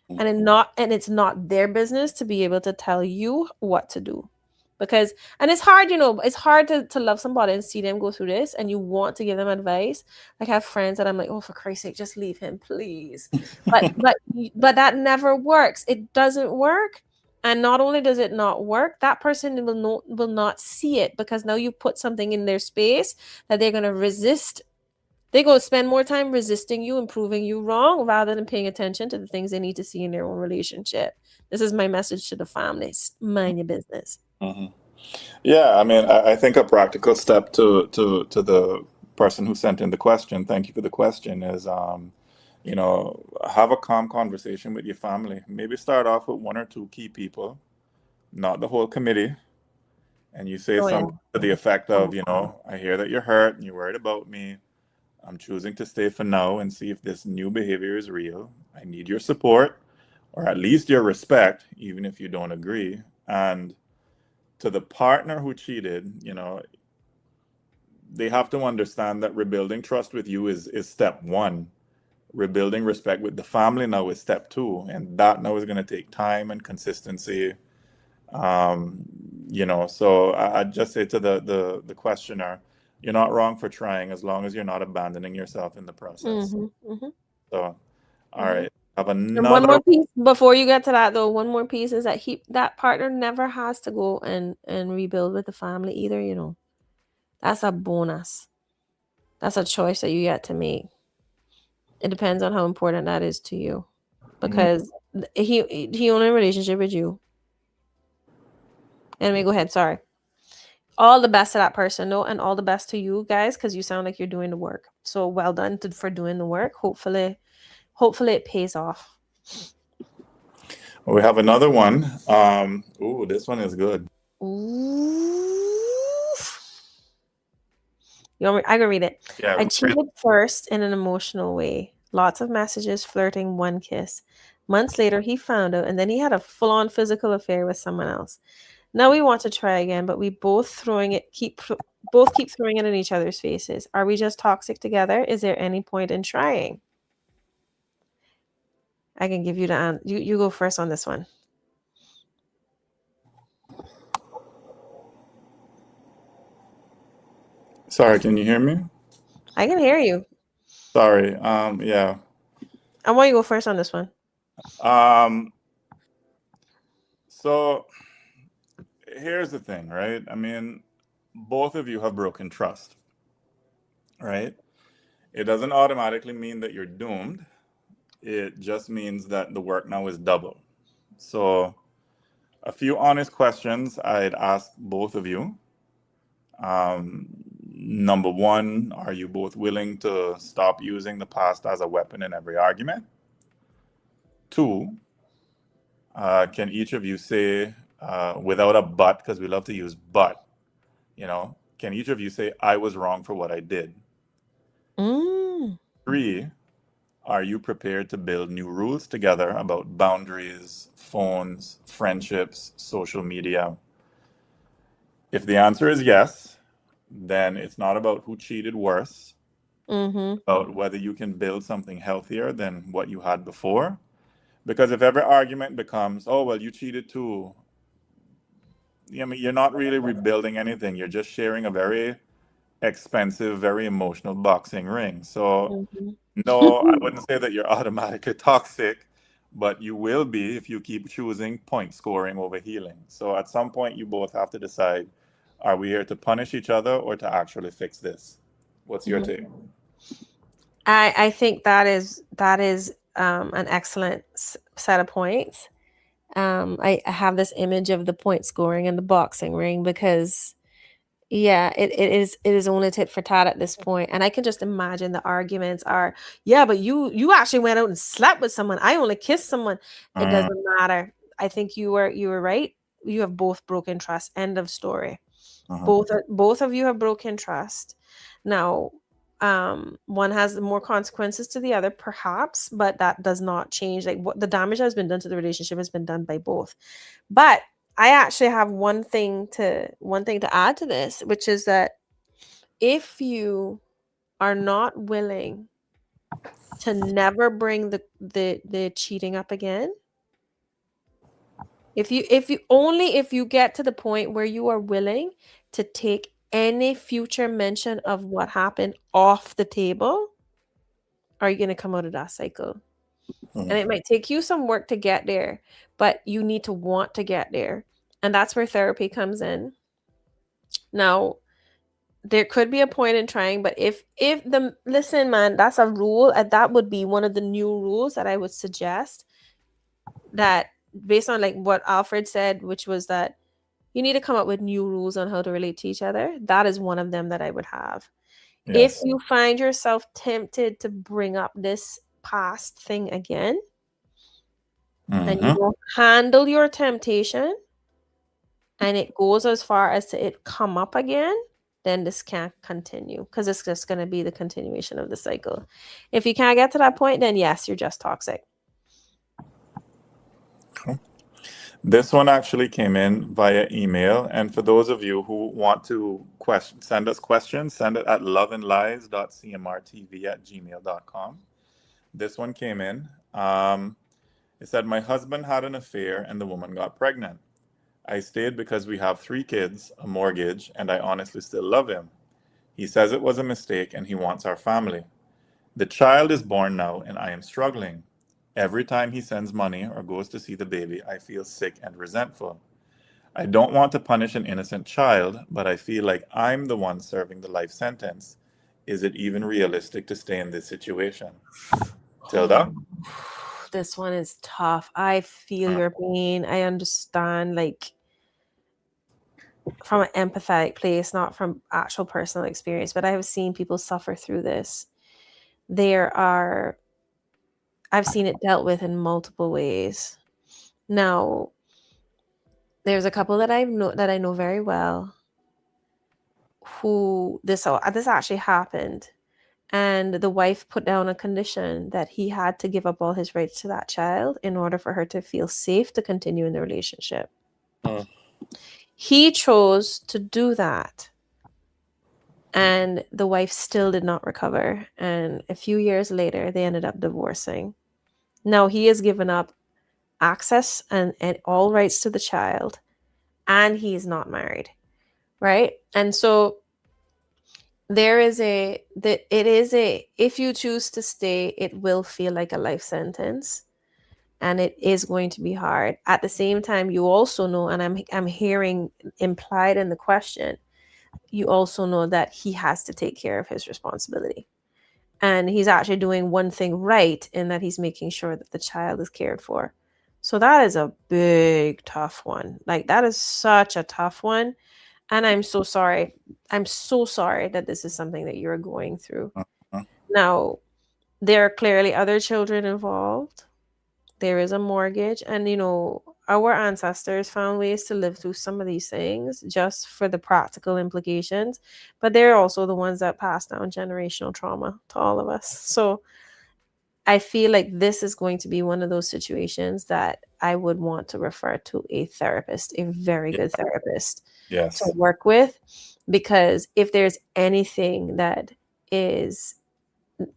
And it's not their business to be able to tell you what to do, because and it's hard, it's hard to love somebody and see them go through this, and you want to give them advice. Like, I have friends that I'm like, oh, for Christ's sake, just leave him, please. But that never works. It doesn't work. And not only does it not work, that person will not see it, because now you put something in their space that they're going to resist. They go spend more time resisting you and proving you wrong rather than paying attention to the things they need to see in their own relationship. This is my message to the families. Mind your business. Hmm. Yeah, I mean, I think a practical step to the person who sent in the question, thank you for the question, is have a calm conversation with your family. Maybe start off with one or two key people, not the whole committee, and you say Oh yeah. something to the effect of, "I hear that you're hurt and you're worried about me. I'm choosing to stay for now and see if this new behavior is real. I need your support, or at least your respect, even if you don't agree. And to the partner who cheated, they have to understand that rebuilding trust with you is step one. Rebuilding respect with the family now is step two, and that now is going to take time and consistency. Um, so I'd just say to the questioner, you're not wrong for trying as long as you're not abandoning yourself in the process. Mm-hmm, mm-hmm, So, all mm-hmm. right, have And one another. more piece before you get to that, though. One more piece is that that partner never has to go and rebuild with the family either. That's a bonus. That's a choice that you get to make. It depends on how important that is to you, Mm, because he only in a relationship with you. Anyway, go ahead. Sorry. All the best to that person, though, and all the best to you guys, because you sound like you're doing the work. So well done for doing the work. Hopefully it pays off. we have another one. Ooh, this one is good. Ooh. I can read it. Yeah, I cheated first in an emotional way. Lots of messages, flirting, one kiss. Months later, he found out, and then he had a full-on physical affair with someone else. Now we want to try again, but we both keep throwing it in each other's faces. Are we just toxic together? Is there any point in trying? I can give you the answer. You go first on this one. sorry, can you hear me? I can hear you. Sorry. Yeah. I want you to go first on this one. Um, so here's the thing, right? I mean, both of you have broken trust, right? It doesn't automatically mean that you're doomed. It just means that the work now is double. So, a few honest questions I'd ask both of you. Number one, are you both willing to stop using the past as a weapon in every argument? Two, can each of you say, without a but, because we love to use but, can each of you say, I was wrong for what I did? Mm. Three, are you prepared to build new rules together about boundaries, phones, friendships, social media? If the answer is yes, then it's not about who cheated worse, Mm-hmm. about whether you can build something healthier than what you had before. Because if every argument becomes, oh, well, you cheated too, I mean, you're not really rebuilding anything. You're just sharing a very expensive, very emotional boxing ring. So, Mm-hmm. no, I wouldn't say that you're automatically toxic, but you will be if you keep choosing point scoring over healing. So, at some point, you both have to decide, are we here to punish each other or to actually fix this? What's your Mhm. take? I think that is an excellent set of points. I have this image of the point scoring and the boxing ring because yeah, it is only tit for tat at this point, and I can just imagine the arguments are, yeah, but you actually went out and slept with someone. I only kissed someone. It Uh, doesn't matter. I think you were right. You have both broken trust. End of story. uh-huh. Both of you have broken trust. Now, one has more consequences to the other, perhaps, but that does not change. Like what the damage that has been done to the relationship has been done by both. But I actually have one thing to add to this, which is that if you are not willing to never bring the cheating up again, if you get to the point where you are willing to take any future mention of what happened off the table, are you going to come out of that cycle? And it Mhm. might take you some work to get there, but you need to want to get there. And that's where therapy comes in. Now, there could be a point in trying, but if the listen, man, that's a rule, and that would be one of the new rules that I would suggest, that based on like what Alfred said, which was that you need to come up with new rules on how to relate to each other. That is one of them that I would have. If Yes. you find yourself tempted to bring up this past thing again and you Hmm. don't handle your temptation and it goes as far as to it come up again, then this can't continue because it's just going to be the continuation of the cycle. If you can't get to that point, then yes, you're just toxic. This one actually came in via email. And for those of you who want to send us questions, send it at loveandlies.cmrtv@gmail.com. This one came in. It said, my husband had an affair and the woman got pregnant. I stayed because we have 3 kids, a mortgage, and I honestly still love him. He says it was a mistake and he wants our family. The child is born now and I am struggling. Every time he sends money or goes to see the baby, I feel sick and resentful. I don't want to punish an innocent child, but I feel like I'm the one serving the life sentence. Is it even realistic to stay in this situation? Oh, Tilda? this one is tough. I feel your pain. I understand, like, from an empathetic place, not from actual personal experience, but I have seen people suffer through this. There are, I've seen it dealt with in multiple ways. Now, there's a couple that I know very well who this actually happened, and the wife put down a condition that he had to give up all his rights to that child in order for her to feel safe to continue in the relationship. Mm. He chose to do that, and the wife still did not recover, and a few years later they ended up divorcing. Now he has given up access and all rights to the child, and he is not married, right? And so there is a that it is a if you choose to stay, it will feel like a life sentence, and it is going to be hard. At the same time, you also know, and I'm hearing implied in the question, you also know that he has to take care of his responsibility. And he's actually doing one thing right in that he's making sure that the child is cared for. So that is a big tough one. Like, that is such a tough one. And I'm so sorry. I'm so sorry that this is something that you're going through. Mhm. Now, there are clearly other children involved. There is a mortgage, and our ancestors found ways to live through some of these things just for the practical implications, but they're also the ones that pass down generational trauma to all of us. So I feel like this is going to be one of those situations that I would want to refer to a therapist, a very Yeah. good therapist, to Yes. work with, because if there's anything that is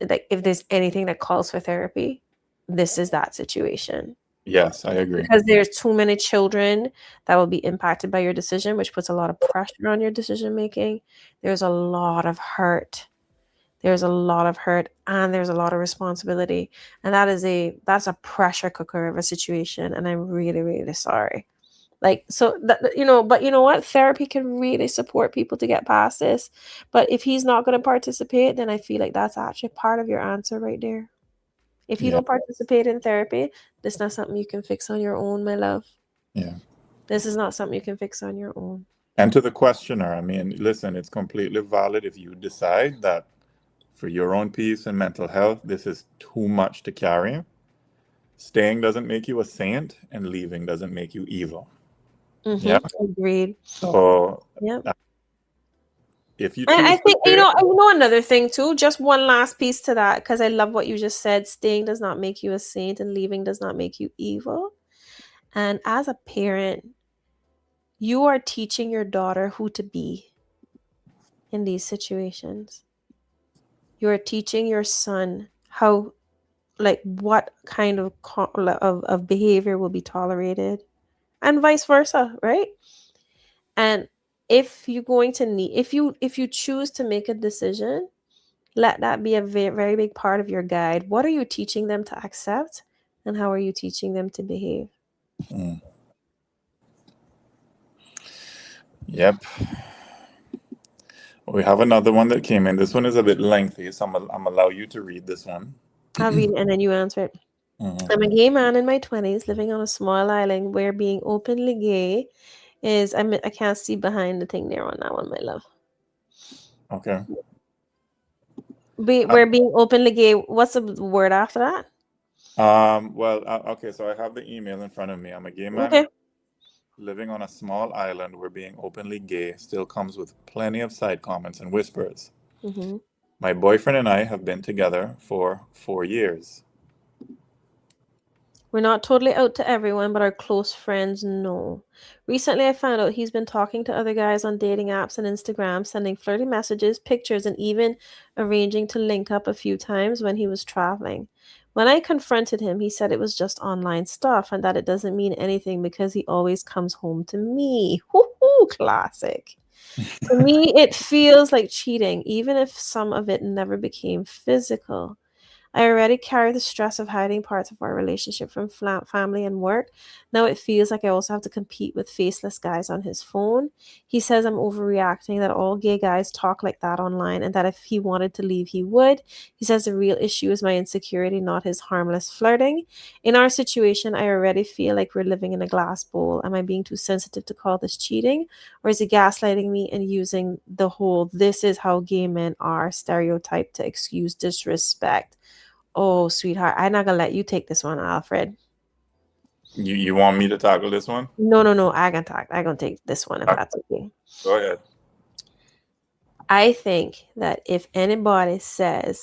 like, if there's anything that calls for therapy, this is that situation, Yes, I agree. because there's too many children that will be impacted by your decision, which puts a lot of pressure on your decision making. There's a lot of hurt. There's a lot of hurt, and there's a lot of responsibility. And that's a pressure cooker of a situation. And I'm really, really sorry. Like, so but you know what? Therapy can really support people to get past this. But if he's not going to participate, then I feel like that's actually part of your answer right there. If you Yeah. don't participate in therapy, this is not something you can fix on your own, my love. Yeah. This is not something you can fix on your own. And to the questioner, I mean, listen, it's completely valid if you decide that for your own peace and mental health, this is too much to carry. Staying doesn't make you a saint, and leaving doesn't make you evil. Yeah. Agreed. So Yep. uh, if you I choose to think, stay, another thing too, just one last piece to that, because I love what you just said. Staying does not make you a saint, and leaving does not make you evil. And as a parent, you are teaching your daughter who to be in these situations. You are teaching your son how, like, what kind of of behavior will be tolerated, and vice versa, right? And if you're going to need, if you choose to make a decision, let that be a very, very big part of your guide. What are you teaching them to accept, and how are you teaching them to behave? mm, yep. We have another one that came in. This one is a bit lengthy, so I'm allow you to read this one. I'll read it and then you answer it. Mhm. I'm a gay man in my 20s living on a small island where being openly gay is, I can't see behind the thing there on that one, my love. Okay. Where being openly gay, what's the word after that? Well, okay, so I have the email in front of me. I'm a gay man Okay. living on a small island where being openly gay still comes with plenty of side comments and whispers. Mm-hmm. My boyfriend and I have been together for 4 years. We're not totally out to everyone, but our close friends know. Recently, I found out he's been talking to other guys on dating apps and Instagram, sending flirty messages, pictures, and even arranging to link up a few times when he was traveling. When I confronted him, he said it was just online stuff and that it doesn't mean anything because he always comes home to me. Woohoo, classic. To me, it feels like cheating, even if some of it never became physical. I already carry the stress of hiding parts of our relationship from family and work. Now it feels like I also have to compete with faceless guys on his phone. He says I'm overreacting, that all gay guys talk like that online, and that if he wanted to leave, he would. He says the real issue is my insecurity, not his harmless flirting. In our situation, I already feel like we're living in a glass bowl. Am I being too sensitive to call this cheating? Or is he gaslighting me and using the whole this is how gay men are stereotype to excuse disrespect? Oh, sweetheart, I'm not gonna let you take this one, Alfred. You want me to tackle this one? No, no, no. I can talk. I gonna take this one if Uh, that's okay. Go ahead. I think that if anybody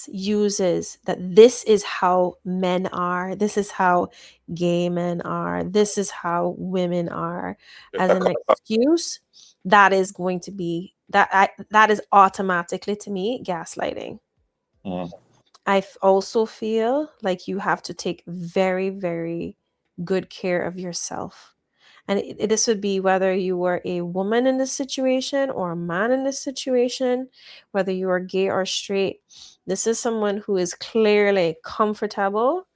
uses that this is how men are, this is how gay men are, this is how women are Just as a an couple. excuse, that is going to be that is automatically to me gaslighting. Mm. Also feel like you have to take very, very good care of yourself. And this would be whether you were a woman in this situation or a man in this situation, whether you are gay or straight. This is someone who is clearly comfortable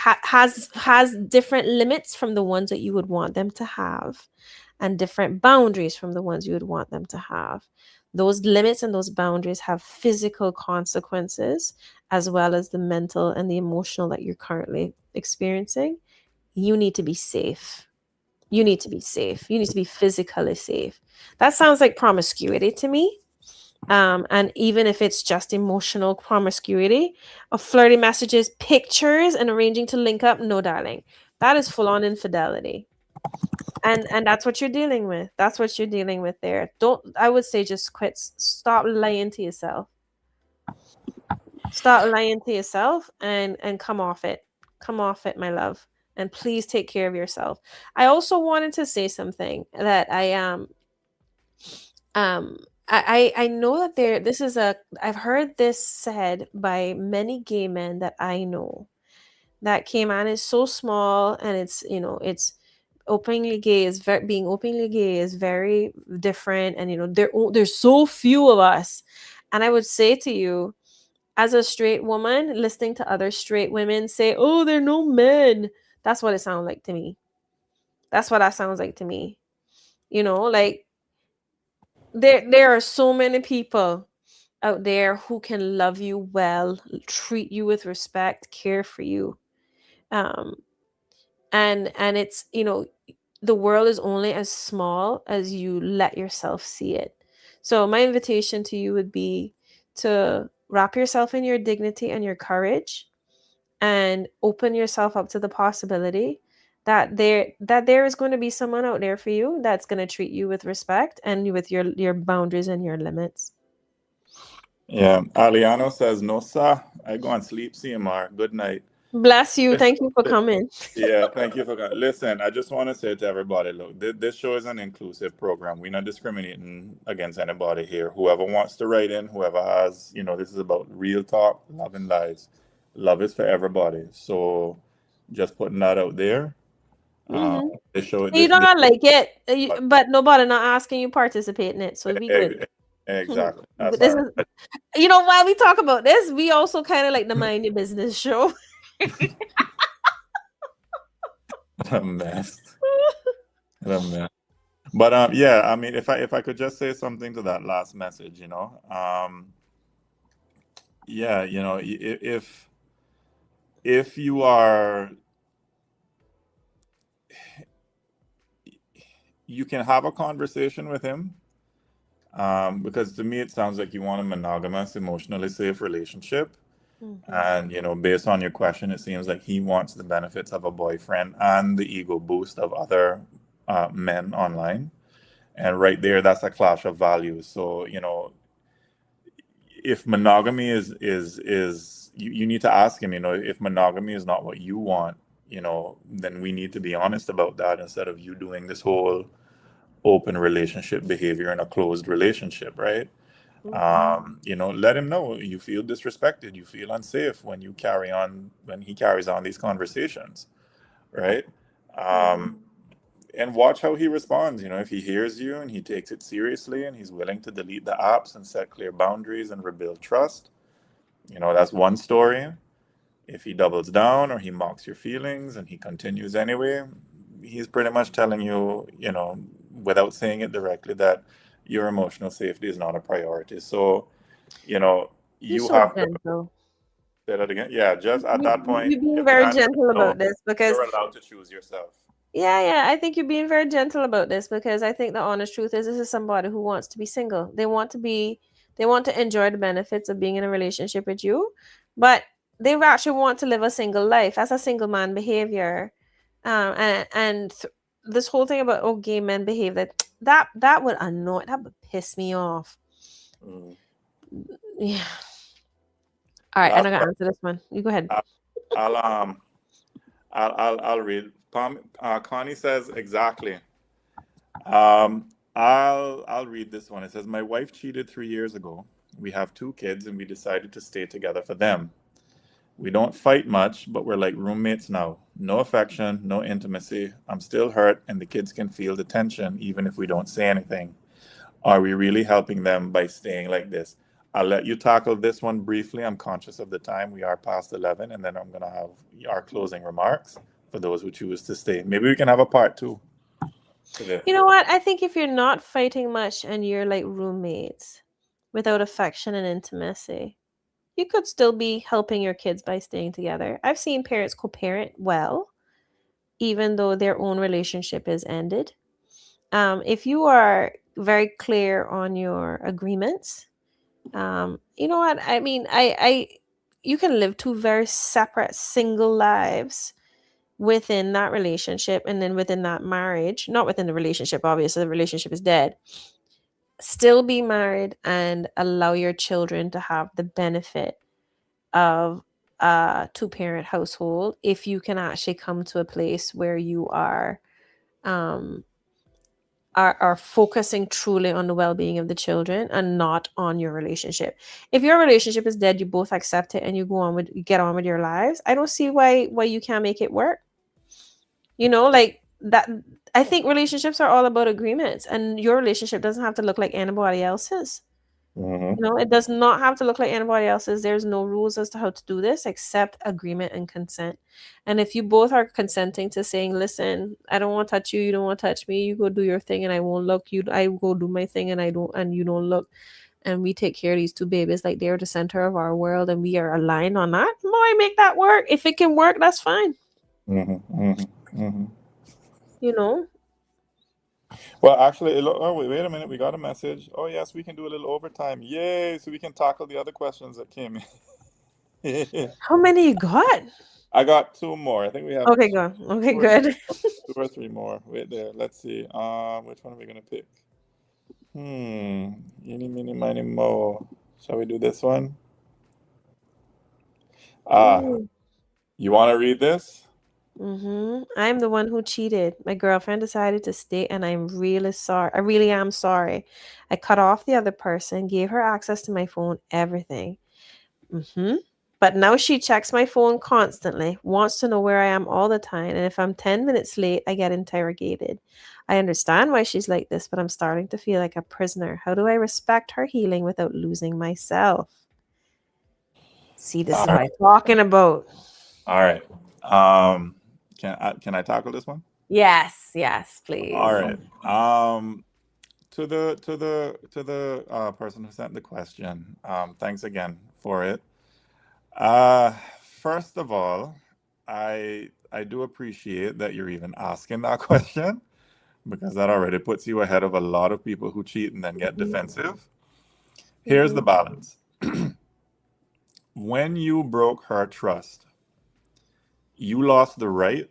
has different limits from the ones that you would want them to have, and different boundaries from the ones you would want them to have. Those limits and those boundaries have physical consequences as well as the mental and the emotional that you're currently experiencing. You need to be safe. You need to be safe. You need to be physically safe. That sounds like promiscuity to me. And even if it's just emotional promiscuity, of flirty messages, pictures, and arranging to link up, no, darling, that is full on infidelity. And that's what you're dealing with. That's what you're dealing with there. Don't, I would say, just quit. Stop lying to yourself. Stop lying to yourself and come off it. Come off it, my love. And please take care of yourself. I also wanted to say something that um I know that this is a, I've heard this said by many gay men that I know, that gay man is so small, and it's openly gay is very, being openly gay is very different, and there's so few of us. And I would say to you, as a straight woman listening to other straight women say, oh, there are no men, that's what it sounds like to me. That's what that sounds like to me. Like, there are so many people out there who can love you well, treat you with respect, care for you. um and it's, the world is only as small as you let yourself see it. So my invitation to you would be to wrap yourself in your dignity and your courage, and open yourself up to the possibility that there is going to be someone out there for you that's going to treat you with respect and with your boundaries and your limits. Yeah. Aliano says, no, sir. I go and sleep, CMR. Good night. Bless you. Listen, Thank you for coming. yeah, thank you for that. Listen, I just want to say to everybody, look, this show is an inclusive program. We're not discriminating against anybody here. Whoever wants to write in, whoever has, this is about real talk, love and lives. Love is for everybody. So just putting that out there. Um, Hmm. this show, You this, don't this, gotta like it, but nobody not asking you participate in it, so we good. exactly. That's But this all is, right. while we talk about this, we also kind of like the mind your business show. A mess. A mess. But yeah, I mean, if I could just say something to that last message, yeah, if you are, you can have a conversation with him, because to me it sounds like you want a monogamous, emotionally safe relationship. Hmm. And based on your question, it seems like he wants the benefits of a boyfriend and the ego boost of other men online. And right there, that's a clash of values. So if monogamy is you need to ask him, if monogamy is not what you want, then we need to be honest about that instead of you doing this whole open relationship behavior in a closed relationship, right? Let him know you feel disrespected, you feel unsafe when he carries on these conversations, right? Um, and watch how he responds. If he hears you and he takes it seriously and he's willing to delete the apps and set clear boundaries and rebuild trust, that's one story. If he doubles down or he mocks your feelings and he continues anyway, he's pretty much telling you, without saying it directly, that your emotional safety is not a priority. So, you know, You're you so have to gentle. say that again. Yeah, just at that point, You're being if the very answer is gentle no, about this because you're allowed to choose yourself. yeah, I think you're being very gentle about this because I think the honest truth is this is somebody who wants to be single. They want to enjoy the benefits of being in a relationship with you, but they actually want to live a single life. That's a single man behavior. This whole thing about gay men behave that would that would piss me off. Mm. Yeah. All right, I'm Last not gonna question. answer this one. You go ahead. I- I'll I'll read. Connie says exactly. I'll read this one. It says, "My wife cheated 3 years ago. We have 2 kids, and we decided to stay together for them. We don't fight much, but we're like roommates now. No affection, no intimacy. I'm still hurt, and the kids can feel the tension even if we don't say anything. Are we really helping them by staying like this?" I'll let you tackle this one briefly. I'm conscious of the time. We are past 11, and then I'm going to have our closing remarks for those who choose to stay. Maybe we can have a part 2 to this. You know what? I think if you're not fighting much and you're like roommates without affection and intimacy, you could still be helping your kids by staying together. I've seen parents co-parent well, even though their own relationship is ended. If you are very clear on your agreements, you know what? I mean, you can live two very separate single lives within that relationship and then within that marriage, not within the relationship, obviously, the relationship is dead. Still be married and allow your children to have the benefit of a two parent household if you can actually come to a place where you um are focusing truly on the well-being of the children and not on your relationship. If your relationship is dead, you both accept it and you get on with your lives. I don't see why you can't make it work. Like that. I think relationships are all about agreements, and your relationship doesn't have to look like anybody else's. Mm-hmm. It does not have to look like anybody else's. There's no rules as to how to do this except agreement and consent. And if you both are consenting to saying, listen, I don't want to touch you, you don't want to touch me, you go do your thing and I won't look, I go do my thing and you don't look, and we take care of these two babies like they're the center of our world and we are aligned on that, boy, make that work. If it can work, that's fine. Mm-hmm. Mm-hmm. Mm-hmm. You know? Well, actually, wait a minute. We got a message. Oh, yes, we can do a little overtime. Yay! So we can tackle the other questions that came in. How many you got? I got 2 more. I think we have Okay, go. Okay, two or three, good. 2 or 3 more. Wait there. Let's see. Which one are we gonna pick? Eeny, meeny, miny, mo. Shall we do this one? Ah, Ooh. you want to read this? I'm the one who cheated. My girlfriend decided to stay, and I'm really sorry. I really am sorry. I cut off the other person, gave her access to my phone, everything. hmm But now she checks my phone constantly, wants to know where I am all the time, and if I'm 10 minutes late, I get interrogated. I understand why she's like this, but I'm starting to feel like a prisoner. How do I respect her healing without losing myself? See, this All is what right. I'm talking about. All right. Um, can I tackle this one? Yes, All please. right. To the person who sent the question. Thanks again for it. Uh, First of all, I do appreciate that you're even asking that question because that already puts you ahead of a lot of people who cheat and then get defensive. Here's the Mhm. balance. When you broke her trust, you lost the right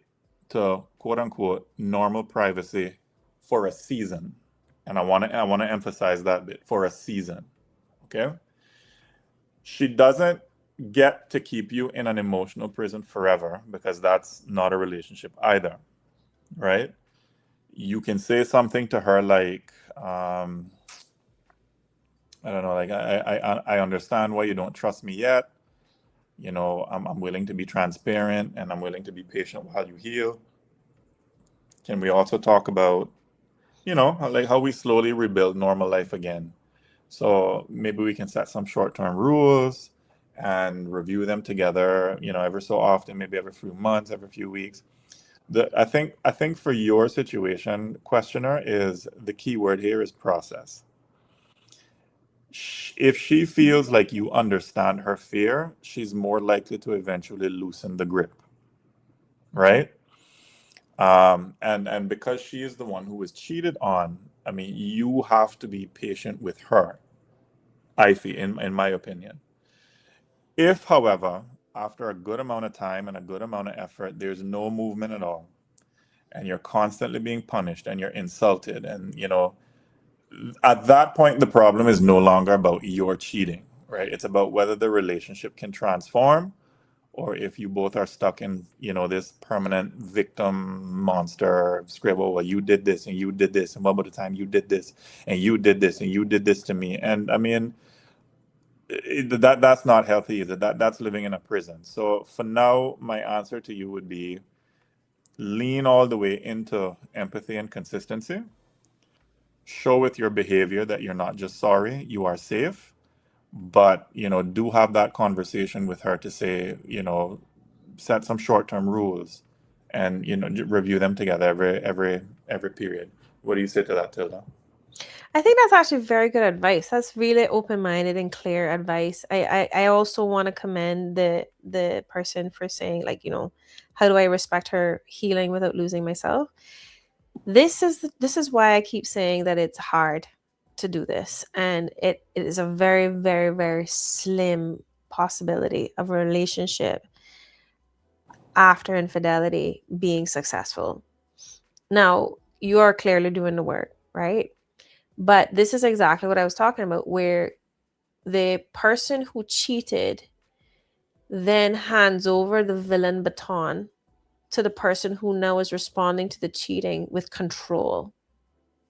to quote unquote normal privacy for a season. And I want to emphasize that bit, for a season. Okay? She doesn't get to keep you in an emotional prison forever, because that's not a relationship either, right? You can say something to her like, I don't know, like, I understand why you don't trust me yet. You know, I'm willing to be transparent and I'm willing to be patient while you heal. Can we also talk about, you know, like how we slowly rebuild normal life again? So maybe we can set some short-term rules and review them together, you know, every so often, maybe every few months, every few weeks. I think for your situation, questioner, is the key word here is process. If she feels like you understand her fear, she's more likely to eventually loosen the grip, right? And because she is the one who was cheated on, I mean, you have to be patient with her, I feel, in my opinion. If, however, after a good amount of time and a good amount of effort, there's no movement at all, and you're constantly being punished and you're insulted, and, you know, at that point, the problem is no longer about your cheating, right? It's about whether the relationship can transform, or if you both are stuck in, you know, this permanent victim monster scribble. Well, you did this and you did this, and what about the time you did this and you did this and you did this to me? And I mean, that's not healthy either. That's living in a prison. So for now, my answer to you would be lean all the way into empathy and consistency. Show with your behavior that you're not just sorry, you are safe. But, you know, do have that conversation with her to say, you know, set some short-term rules and, you know, review them together every period. What do you say to that, Tilda? I think that's actually very good advice. That's really open-minded and clear advice. I also want to commend the person for saying, like, how do I respect her healing without losing myself? This is why I keep saying that it's hard to do this, and it is a very, very, very slim possibility of a relationship after infidelity being successful. Now, you are clearly doing the work, right? But this is exactly what I was talking about, where the person who cheated then hands over the villain baton to the person who now is responding to the cheating with control,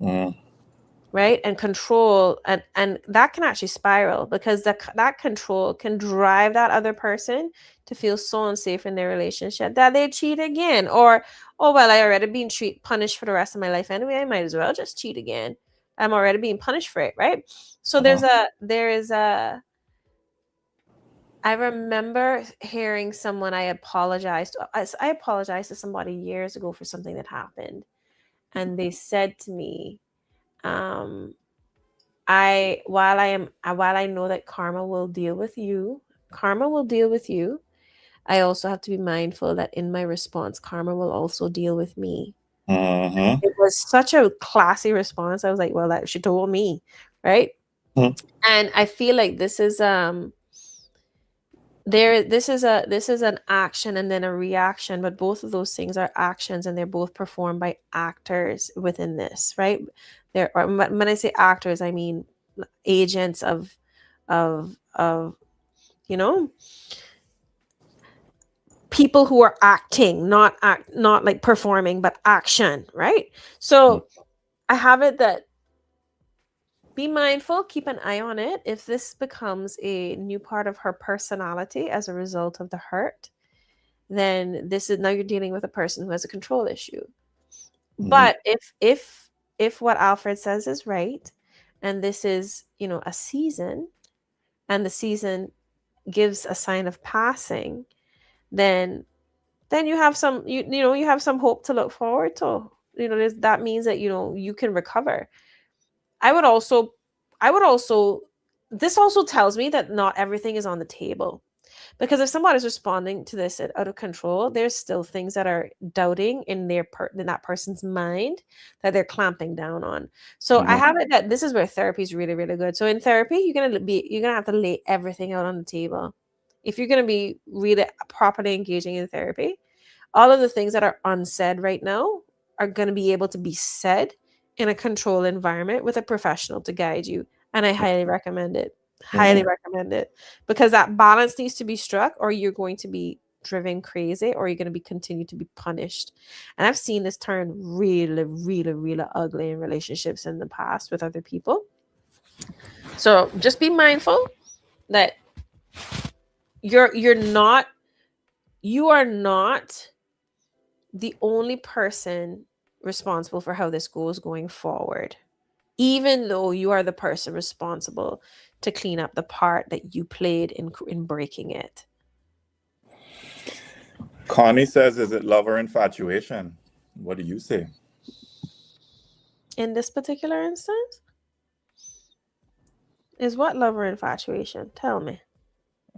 Mm, right? And control, and that can actually spiral, because that control can drive that other person to feel so unsafe in their relationship that they cheat again. Or, oh well, I already been punished for the rest of my life anyway, I might as well just cheat again. I'm already being punished for it, right? So uh-huh. there is a I remember hearing someone, I apologized to somebody years ago for something that happened, and they said to me, um while I know that karma will deal with you, I also have to be mindful that in my response, karma will also deal with me. Mm-hmm. It was such a classy response. I was like, well, that she told me, right? And I feel like this is an action and then a reaction, but both of those things are actions, and they're both performed by actors within this, right? There are, when I say actors, I mean agents of you know people who are acting, not like performing, but action, right? So I have it that be mindful, keep an eye on it. If this becomes a new part of her personality as a result of the hurt, then this is now you're dealing with a person who has a control issue. Mm-hmm. But if what Alfred says is right, and this is, a season, and the season gives a sign of passing, then you have you have some hope to look forward to. That means that you can recover. I would also I would also This also tells me that not everything is on the table. Because if somebody's responding to this out of control, there's still things that are doubting in in that person's mind that they're clamping down on. So I Mm-hmm. have it that this is where therapy is really, really good. So in therapy, you're gonna have to lay everything out on the table. If you're gonna be really properly engaging in therapy, all of the things that are unsaid right now are gonna be able to be said in a controlled environment with a professional to guide you. And I highly recommend it. Highly recommend it, because that balance needs to be struck, or you're going to be driven crazy, or you're going to be continue to be punished. And I've seen this turn really, really, really ugly in relationships in the past with other people. So just be mindful that you're not you are not the only person responsible for how this goes going forward, even though you are the person responsible to clean up the part that you played in breaking it. Connie says, is it love or infatuation? What do you say? In this particular instance, is what love or infatuation? Tell me.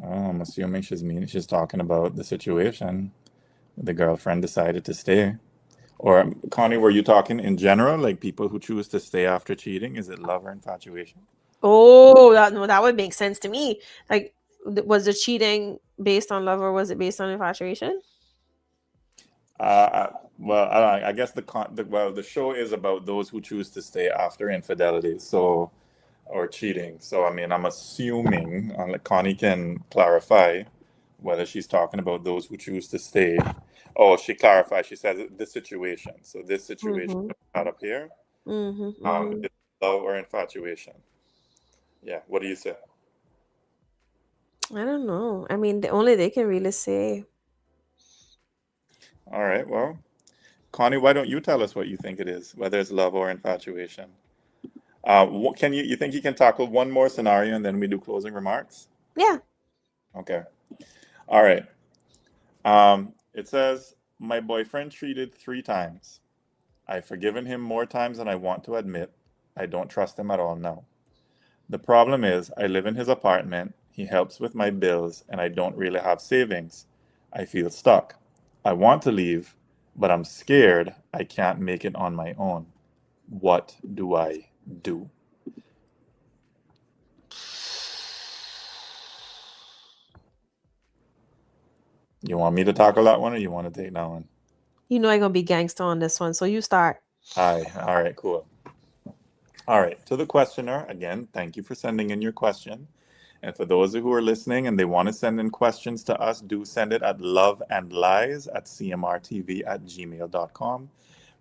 Oh, I'm assuming she's talking about the situation. The girlfriend decided to stay. Or Connie, were you talking in general, like people who choose to stay after cheating? Is it love or infatuation? Oh, that no, that would make sense to me. Like, was the cheating based on love, or was it based on infatuation? Well, I guess the show is about those who choose to stay after infidelity, so or cheating. So I mean, I'm assuming, Connie can clarify whether she's talking about those who choose to stay. Oh, she clarified. She says this situation. So this situation Mm-hmm. not up here. Mm-hmm. Mm-hmm. Is love or infatuation? Yeah. What do you say? I don't know. I mean, the only they can really say. All right. Well, Connie, why don't you tell us what you think it is, whether it's love or infatuation? What can you think you can tackle one more scenario and then we do closing remarks? Yeah. Okay. All right. It says my boyfriend cheated 3 times. I've forgiven him more times than I want to admit. I don't trust him at all now. The problem is I live in his apartment, he helps with my bills, and I don't really have savings. I feel stuck. I want to leave, but I'm scared I can't make it on my own. What do I do? You want me to tackle that one or you want to take that one? You know I'm gonna be gangster on this one, so you start. Hi. All right, cool. All right. To the questioner, again, thank you for sending in your question. And for those who are listening and they want to send in questions to us, do send it at loveandlies@cmrtv@gmail.com.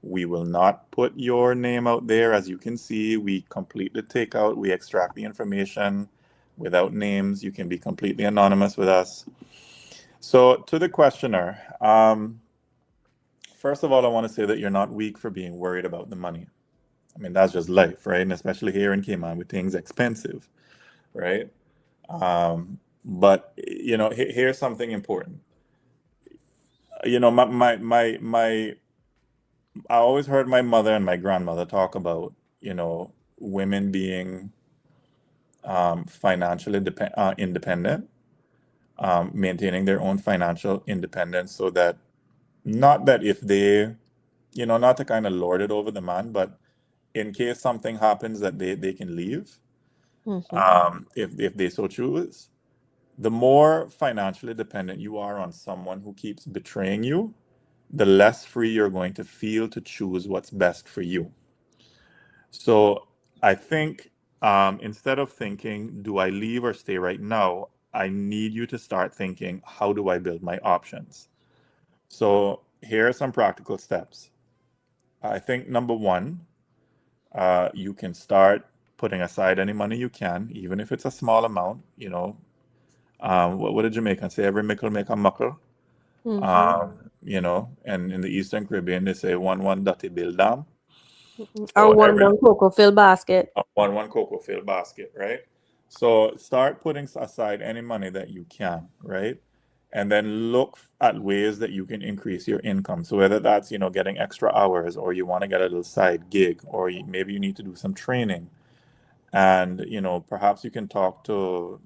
We will not put your name out there. As you can see, we completely take out, we extract the information without names. You can be completely anonymous with us. So, to the questioner, first of all, I want to say that you're not weak for being worried about the money. I mean, that's just life, right? And especially here in Cayman with things expensive, right? But here's something important. My I always heard my mother and my grandmother talk about, women being financially independent, maintaining their own financial independence, so that not that if they, not to kind of lord it over the man, but in case something happens that they can leave, Mm-hmm. if they so choose. The more financially dependent you are on someone who keeps betraying you, the less free you're going to feel to choose what's best for you. So I think, instead of thinking, do I leave or stay right now? I need you to start thinking, how do I build my options? So here are some practical steps. I think number one, you can start putting aside any money you can, even if it's a small amount. What did Jamaican say? Every mickle make a muckle. Mm-hmm. And in the Eastern Caribbean, they say one dirty bill down. Or So every one cocoa fill basket. one cocoa fill basket, right? So start putting aside any money that you can, right? And then look at ways that you can increase your income. So whether that's, getting extra hours, or you want to get a little side gig, or maybe you need to do some training. And, perhaps you can talk to,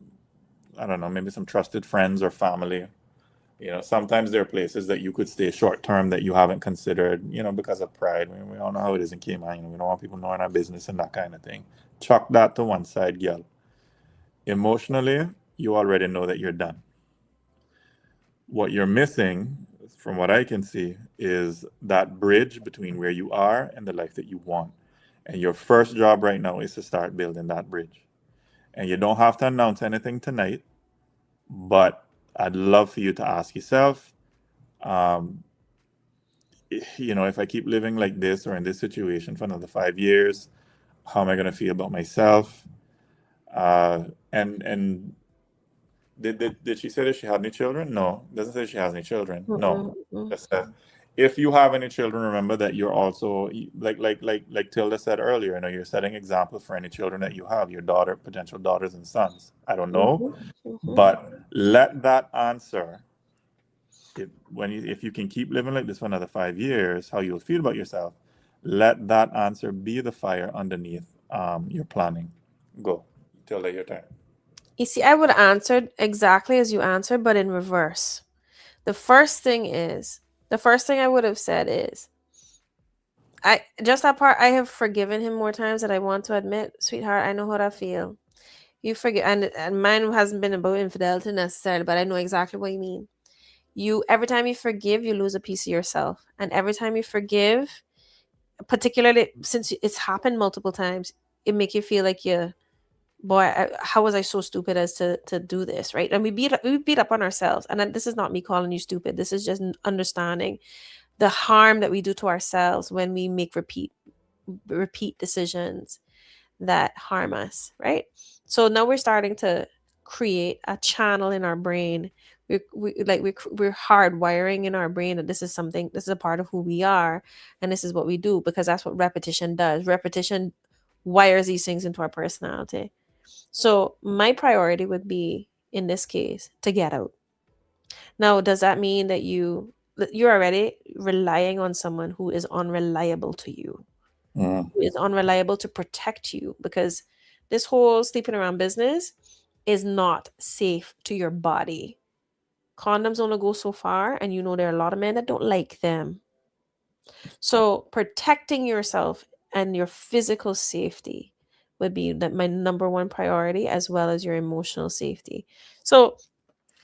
I don't know, maybe some trusted friends or family. Sometimes there are places that you could stay short term that you haven't considered, because of pride. I mean, we all know how it is in Cayman. We don't want people knowing our business and that kind of thing. Chuck that to one side, girl. Emotionally, you already know that you're done. What you're missing, from what I can see, is that bridge between where you are and the life that you want. And your first job right now is to start building that bridge. And you don't have to announce anything tonight, but I'd love for you to ask yourself, um, if I keep living like this or in this situation for another 5 years, how am I going to feel about myself? Uh, and did she say that she had any children? No, it doesn't say she has any children. No, Mm-mm, mm-mm. just said if you have any children, remember that you're also like Tilda said earlier. You're setting example for any children that you have, your daughter, potential daughters and sons. I don't know, Mhm, mhm. but let that answer, if you can keep living like this for another 5 years, how you'll feel about yourself. Let that answer be the fire underneath your planning. Go, Tilda, your time. You see, I would answer exactly as you answered, but in reverse. The first thing is, the first thing I would have said is, I just that part. I have forgiven him more times than I want to admit, sweetheart. I know how I feel. You forget, and mine hasn't been about infidelity necessarily, but I know exactly what you mean. You every time you forgive, you lose a piece of yourself, and every time you forgive, particularly since it's happened multiple times, it make you feel like you, boy, how was I so stupid as to do this, right? And we beat up on ourselves, and this is not me calling you stupid. This is just understanding the harm that we do to ourselves when we make repeat decisions that harm us, right? So now we're starting to create a channel in our brain. We're hardwiring in our brain that this is something, this is a part of who we are, and this is what we do because that's what repetition does. Repetition wires these things into our personality. So my priority would be in this case to get out. Now, does that mean that you're already relying on someone who is unreliable to you? Mm, Who is unreliable to protect you, because this whole sleeping around business is not safe to your body. Condoms only go so far, and you know there are a lot of men that don't like them. So protecting yourself and your physical safety would be my number one priority, as well as your emotional safety. So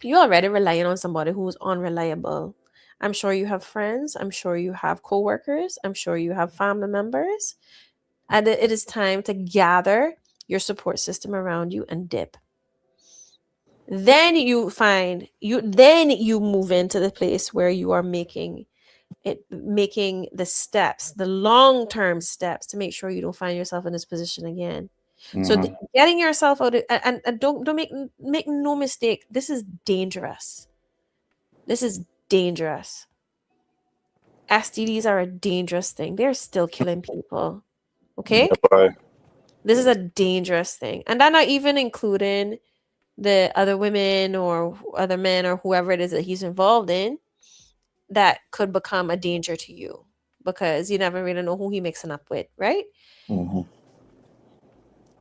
you're already relying on somebody who's unreliable. I'm sure you have friends. I'm sure you have coworkers. I'm sure you have family members. And it is time to gather your support system around you and dip. Then you move into the place where you are making the steps, the long-term steps to make sure you don't find yourself in this position again. So mhm, getting yourself out of, and don't make no mistake, this is dangerous. This is dangerous. STDs are a dangerous thing. They're still killing people. yeah, Okay? bye. This is a dangerous thing. And that not even including the other women or other men or whoever it is that he's involved in that could become a danger to you, because you never really know who he mixing up with, right? Mhm,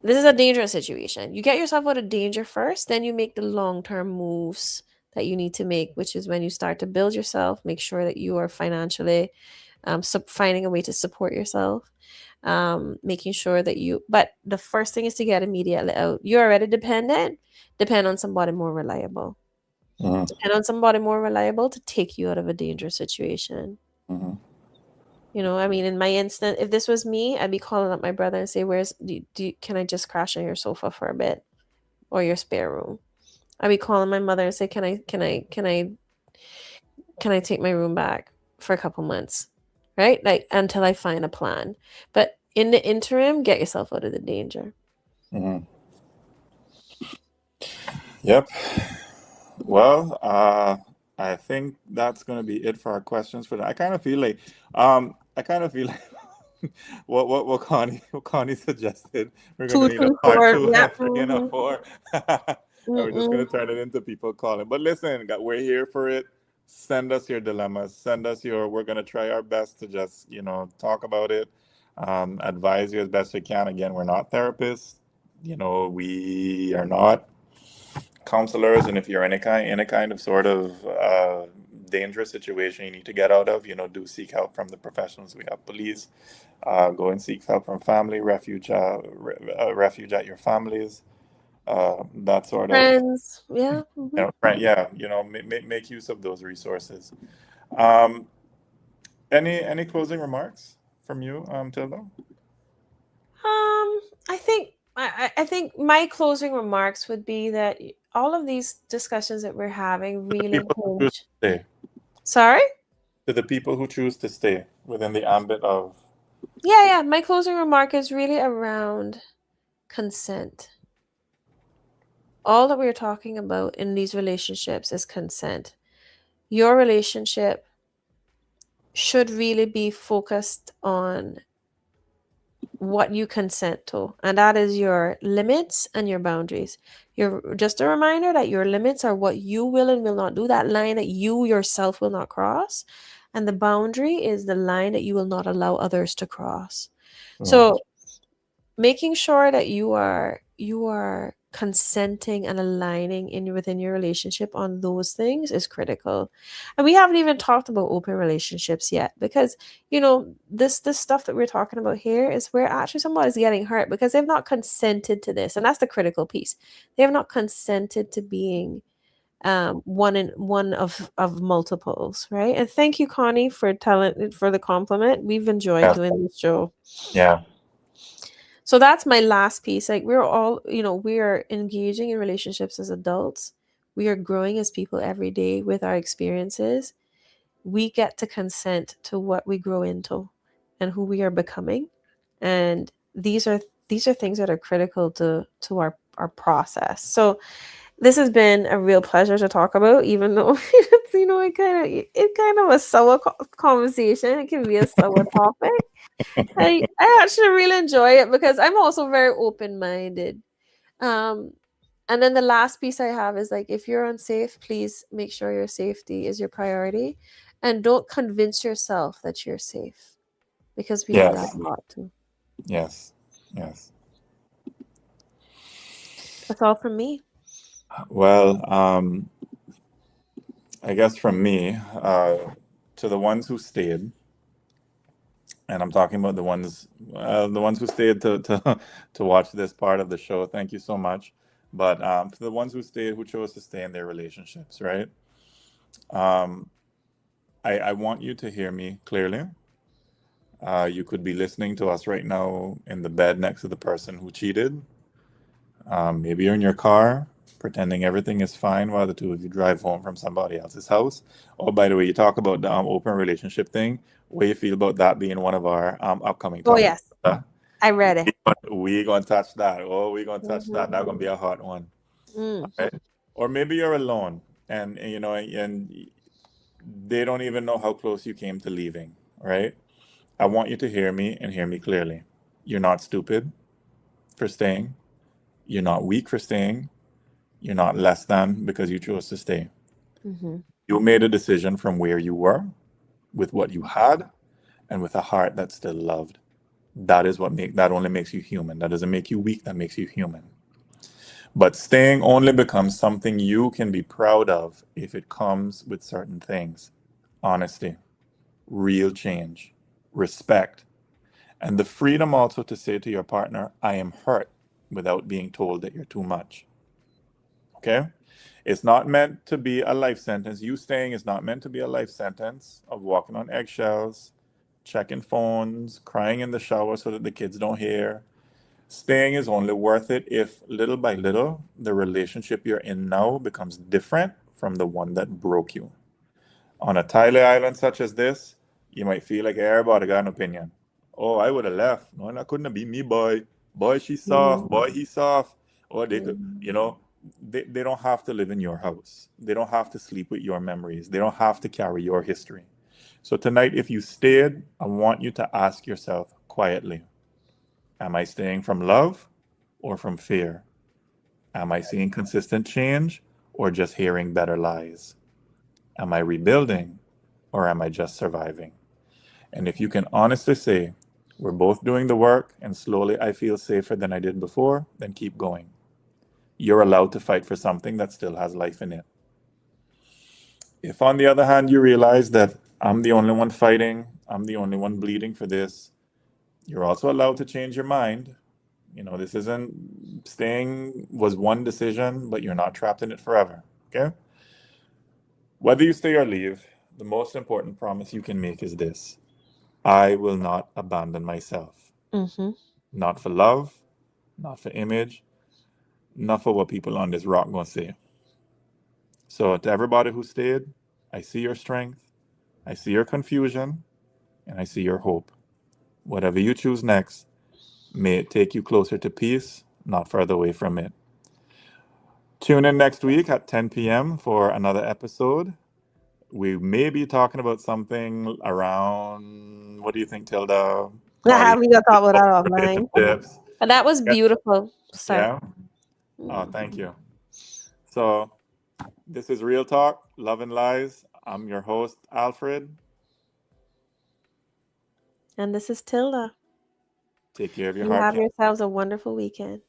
This is a dangerous situation. You get yourself out of danger first, then you make the long-term moves that you need to make, which is when you start to build yourself, make sure that you are financially finding a way to support yourself, making sure that but the first thing is to get immediately out. You're already dependent, depend on somebody more reliable. mhm, Depend on somebody more reliable to take you out of a dangerous situation. mhm, I mean, in my instant, if this was me, I'd be calling up my brother and say, "Where's can I just crash on your sofa for a bit or your spare room?" I'd be calling my mother and say, "Can I take my room back for a couple months?" Right? Like until I find a plan. But in the interim, get yourself out of the danger. mhm. Yep. Well, I think that's gonna be it for our questions for that. I kind of feel like what Connie suggested. We're gonna Two, need a two, part four. two and Yeah. a three and a four. And we're just Mm-mm. gonna turn it into people calling. But listen, we're here for it. Send us your dilemmas. Send us your. We're gonna try our best to just talk about it, advise you as best we can. Again, we're not therapists. We are not counselors, and if you're in a kind of sort of dangerous situation you need to get out of, do seek help from the professionals. We have police. Go and seek help from family, refuge at your families. That sort of, Friends. Yeah. Mhm. yeah, make use of those resources. Um, any closing remarks from you, Tilda? I think. I think my closing remarks would be that all of these discussions that we're having To the really people who choose hinge. to stay, Sorry? to the people who choose to stay within the ambit of Yeah, yeah. My closing remark is really around consent. All that we're talking about in these relationships is consent. Your relationship should really be focused on what you consent to, and that is your limits and your boundaries. You're just a reminder that your limits are what you will and will not do, that line that you yourself will not cross, and the boundary is the line that you will not allow others to cross. mm, So making sure that you are consenting and aligning in within your relationship on those things is critical. And we haven't even talked about open relationships yet, because this stuff that we're talking about here is where actually somebody's getting hurt because they've not consented to this, and that's the critical piece. They have not consented to being one of multiples, right? And thank you, Connie, for the compliment. We've enjoyed yes, doing this show. yeah, So that's my last piece. Like, we're all, we are engaging in relationships as adults. We are growing as people every day with our experiences. We get to consent to what we grow into and who we are becoming. And these are things that are critical to our process. So this has been a real pleasure to talk about, even though it's, it kind of a sour conversation. It can be a sour topic. I actually really enjoy it because I'm also very open minded. Um, and then the last piece I have is, like, if you're unsafe, please make sure your safety is your priority, and don't convince yourself that you're safe, because we do that yes, a lot too. yes, yes. That's all from me. Well, I guess from me, to the ones who stayed, and I'm talking about the ones who stayed to to watch this part of the show. Thank you so much. But for the ones who stayed, who chose to stay in their relationships, right? Um, I want you to hear me clearly. You could be listening to us right now in the bed next to the person who cheated. Maybe you're in your car pretending everything is fine while the two of you drive home from somebody else's house. Oh, by the way, you talk about the open relationship thing. What do you feel about that being one of our upcoming Oh topics? yes, I read it. We gonna touch that. Oh, we gonna touch that. Mm-hmm. That's gonna be a hot one. Mm. Right? Or maybe you're alone, and and they don't even know how close you came to leaving. Right? I want you to hear me and hear me clearly. You're not stupid for staying. You're not weak for staying. You're not less than because you chose to stay. Mm-hmm. You made a decision from where you were, with what you had, and with a heart that still loved. That only makes you human. That doesn't make you weak, that makes you human. But staying only becomes something you can be proud of if it comes with certain things: honesty, real change, respect, and the freedom also to say to your partner, I am hurt, without being told that you're too much. Okay? It's not meant to be a life sentence. You staying is not meant to be a life sentence of walking on eggshells, checking phones, crying in the shower so that the kids don't hear. Staying is only worth it if little by little the relationship you're in now becomes different from the one that broke you. On a tiny island such as this, you might feel like everybody got an opinion. Oh, I would have left. No, that couldn't have been me, boy. Boy, she's soft. Mm-hmm. Boy, he's soft. Or they could, Mm-hmm. they don't have to live in your house. They don't have to sleep with your memories. They don't have to carry your history. So tonight, if you stayed, I want you to ask yourself quietly, am I staying from love or from fear? Am I seeing consistent change or just hearing better lies? Am I rebuilding or am I just surviving? And if you can honestly say, we're both doing the work and slowly I feel safer than I did before, then keep going. You're allowed to fight for something that still has life in it. If, on the other hand, you realize that I'm the only one fighting, I'm the only one bleeding for this, you're also allowed to change your mind. This isn't staying was one decision, but you're not trapped in it forever. Okay? Whether you stay or leave, the most important promise you can make is this: I will not abandon myself. Mm-hmm. Not for love, not for image, not for what people on this rock gonna say. So to everybody who stayed, I see your strength, I see your confusion, and I see your hope. Whatever you choose next, may it take you closer to peace, not further away from it. Tune in next week at 10 p.m. for another episode. We may be talking about something around, what do you think, Tilda? Probably We gonna talk about that offline. relationships. But that was Yeah. beautiful, sir. Yeah. Oh, thank you. So this is Real Talk, Love and Lies. I'm your host, Alfred. And this is Tilda. Take care of your You heart. have yourselves a wonderful weekend.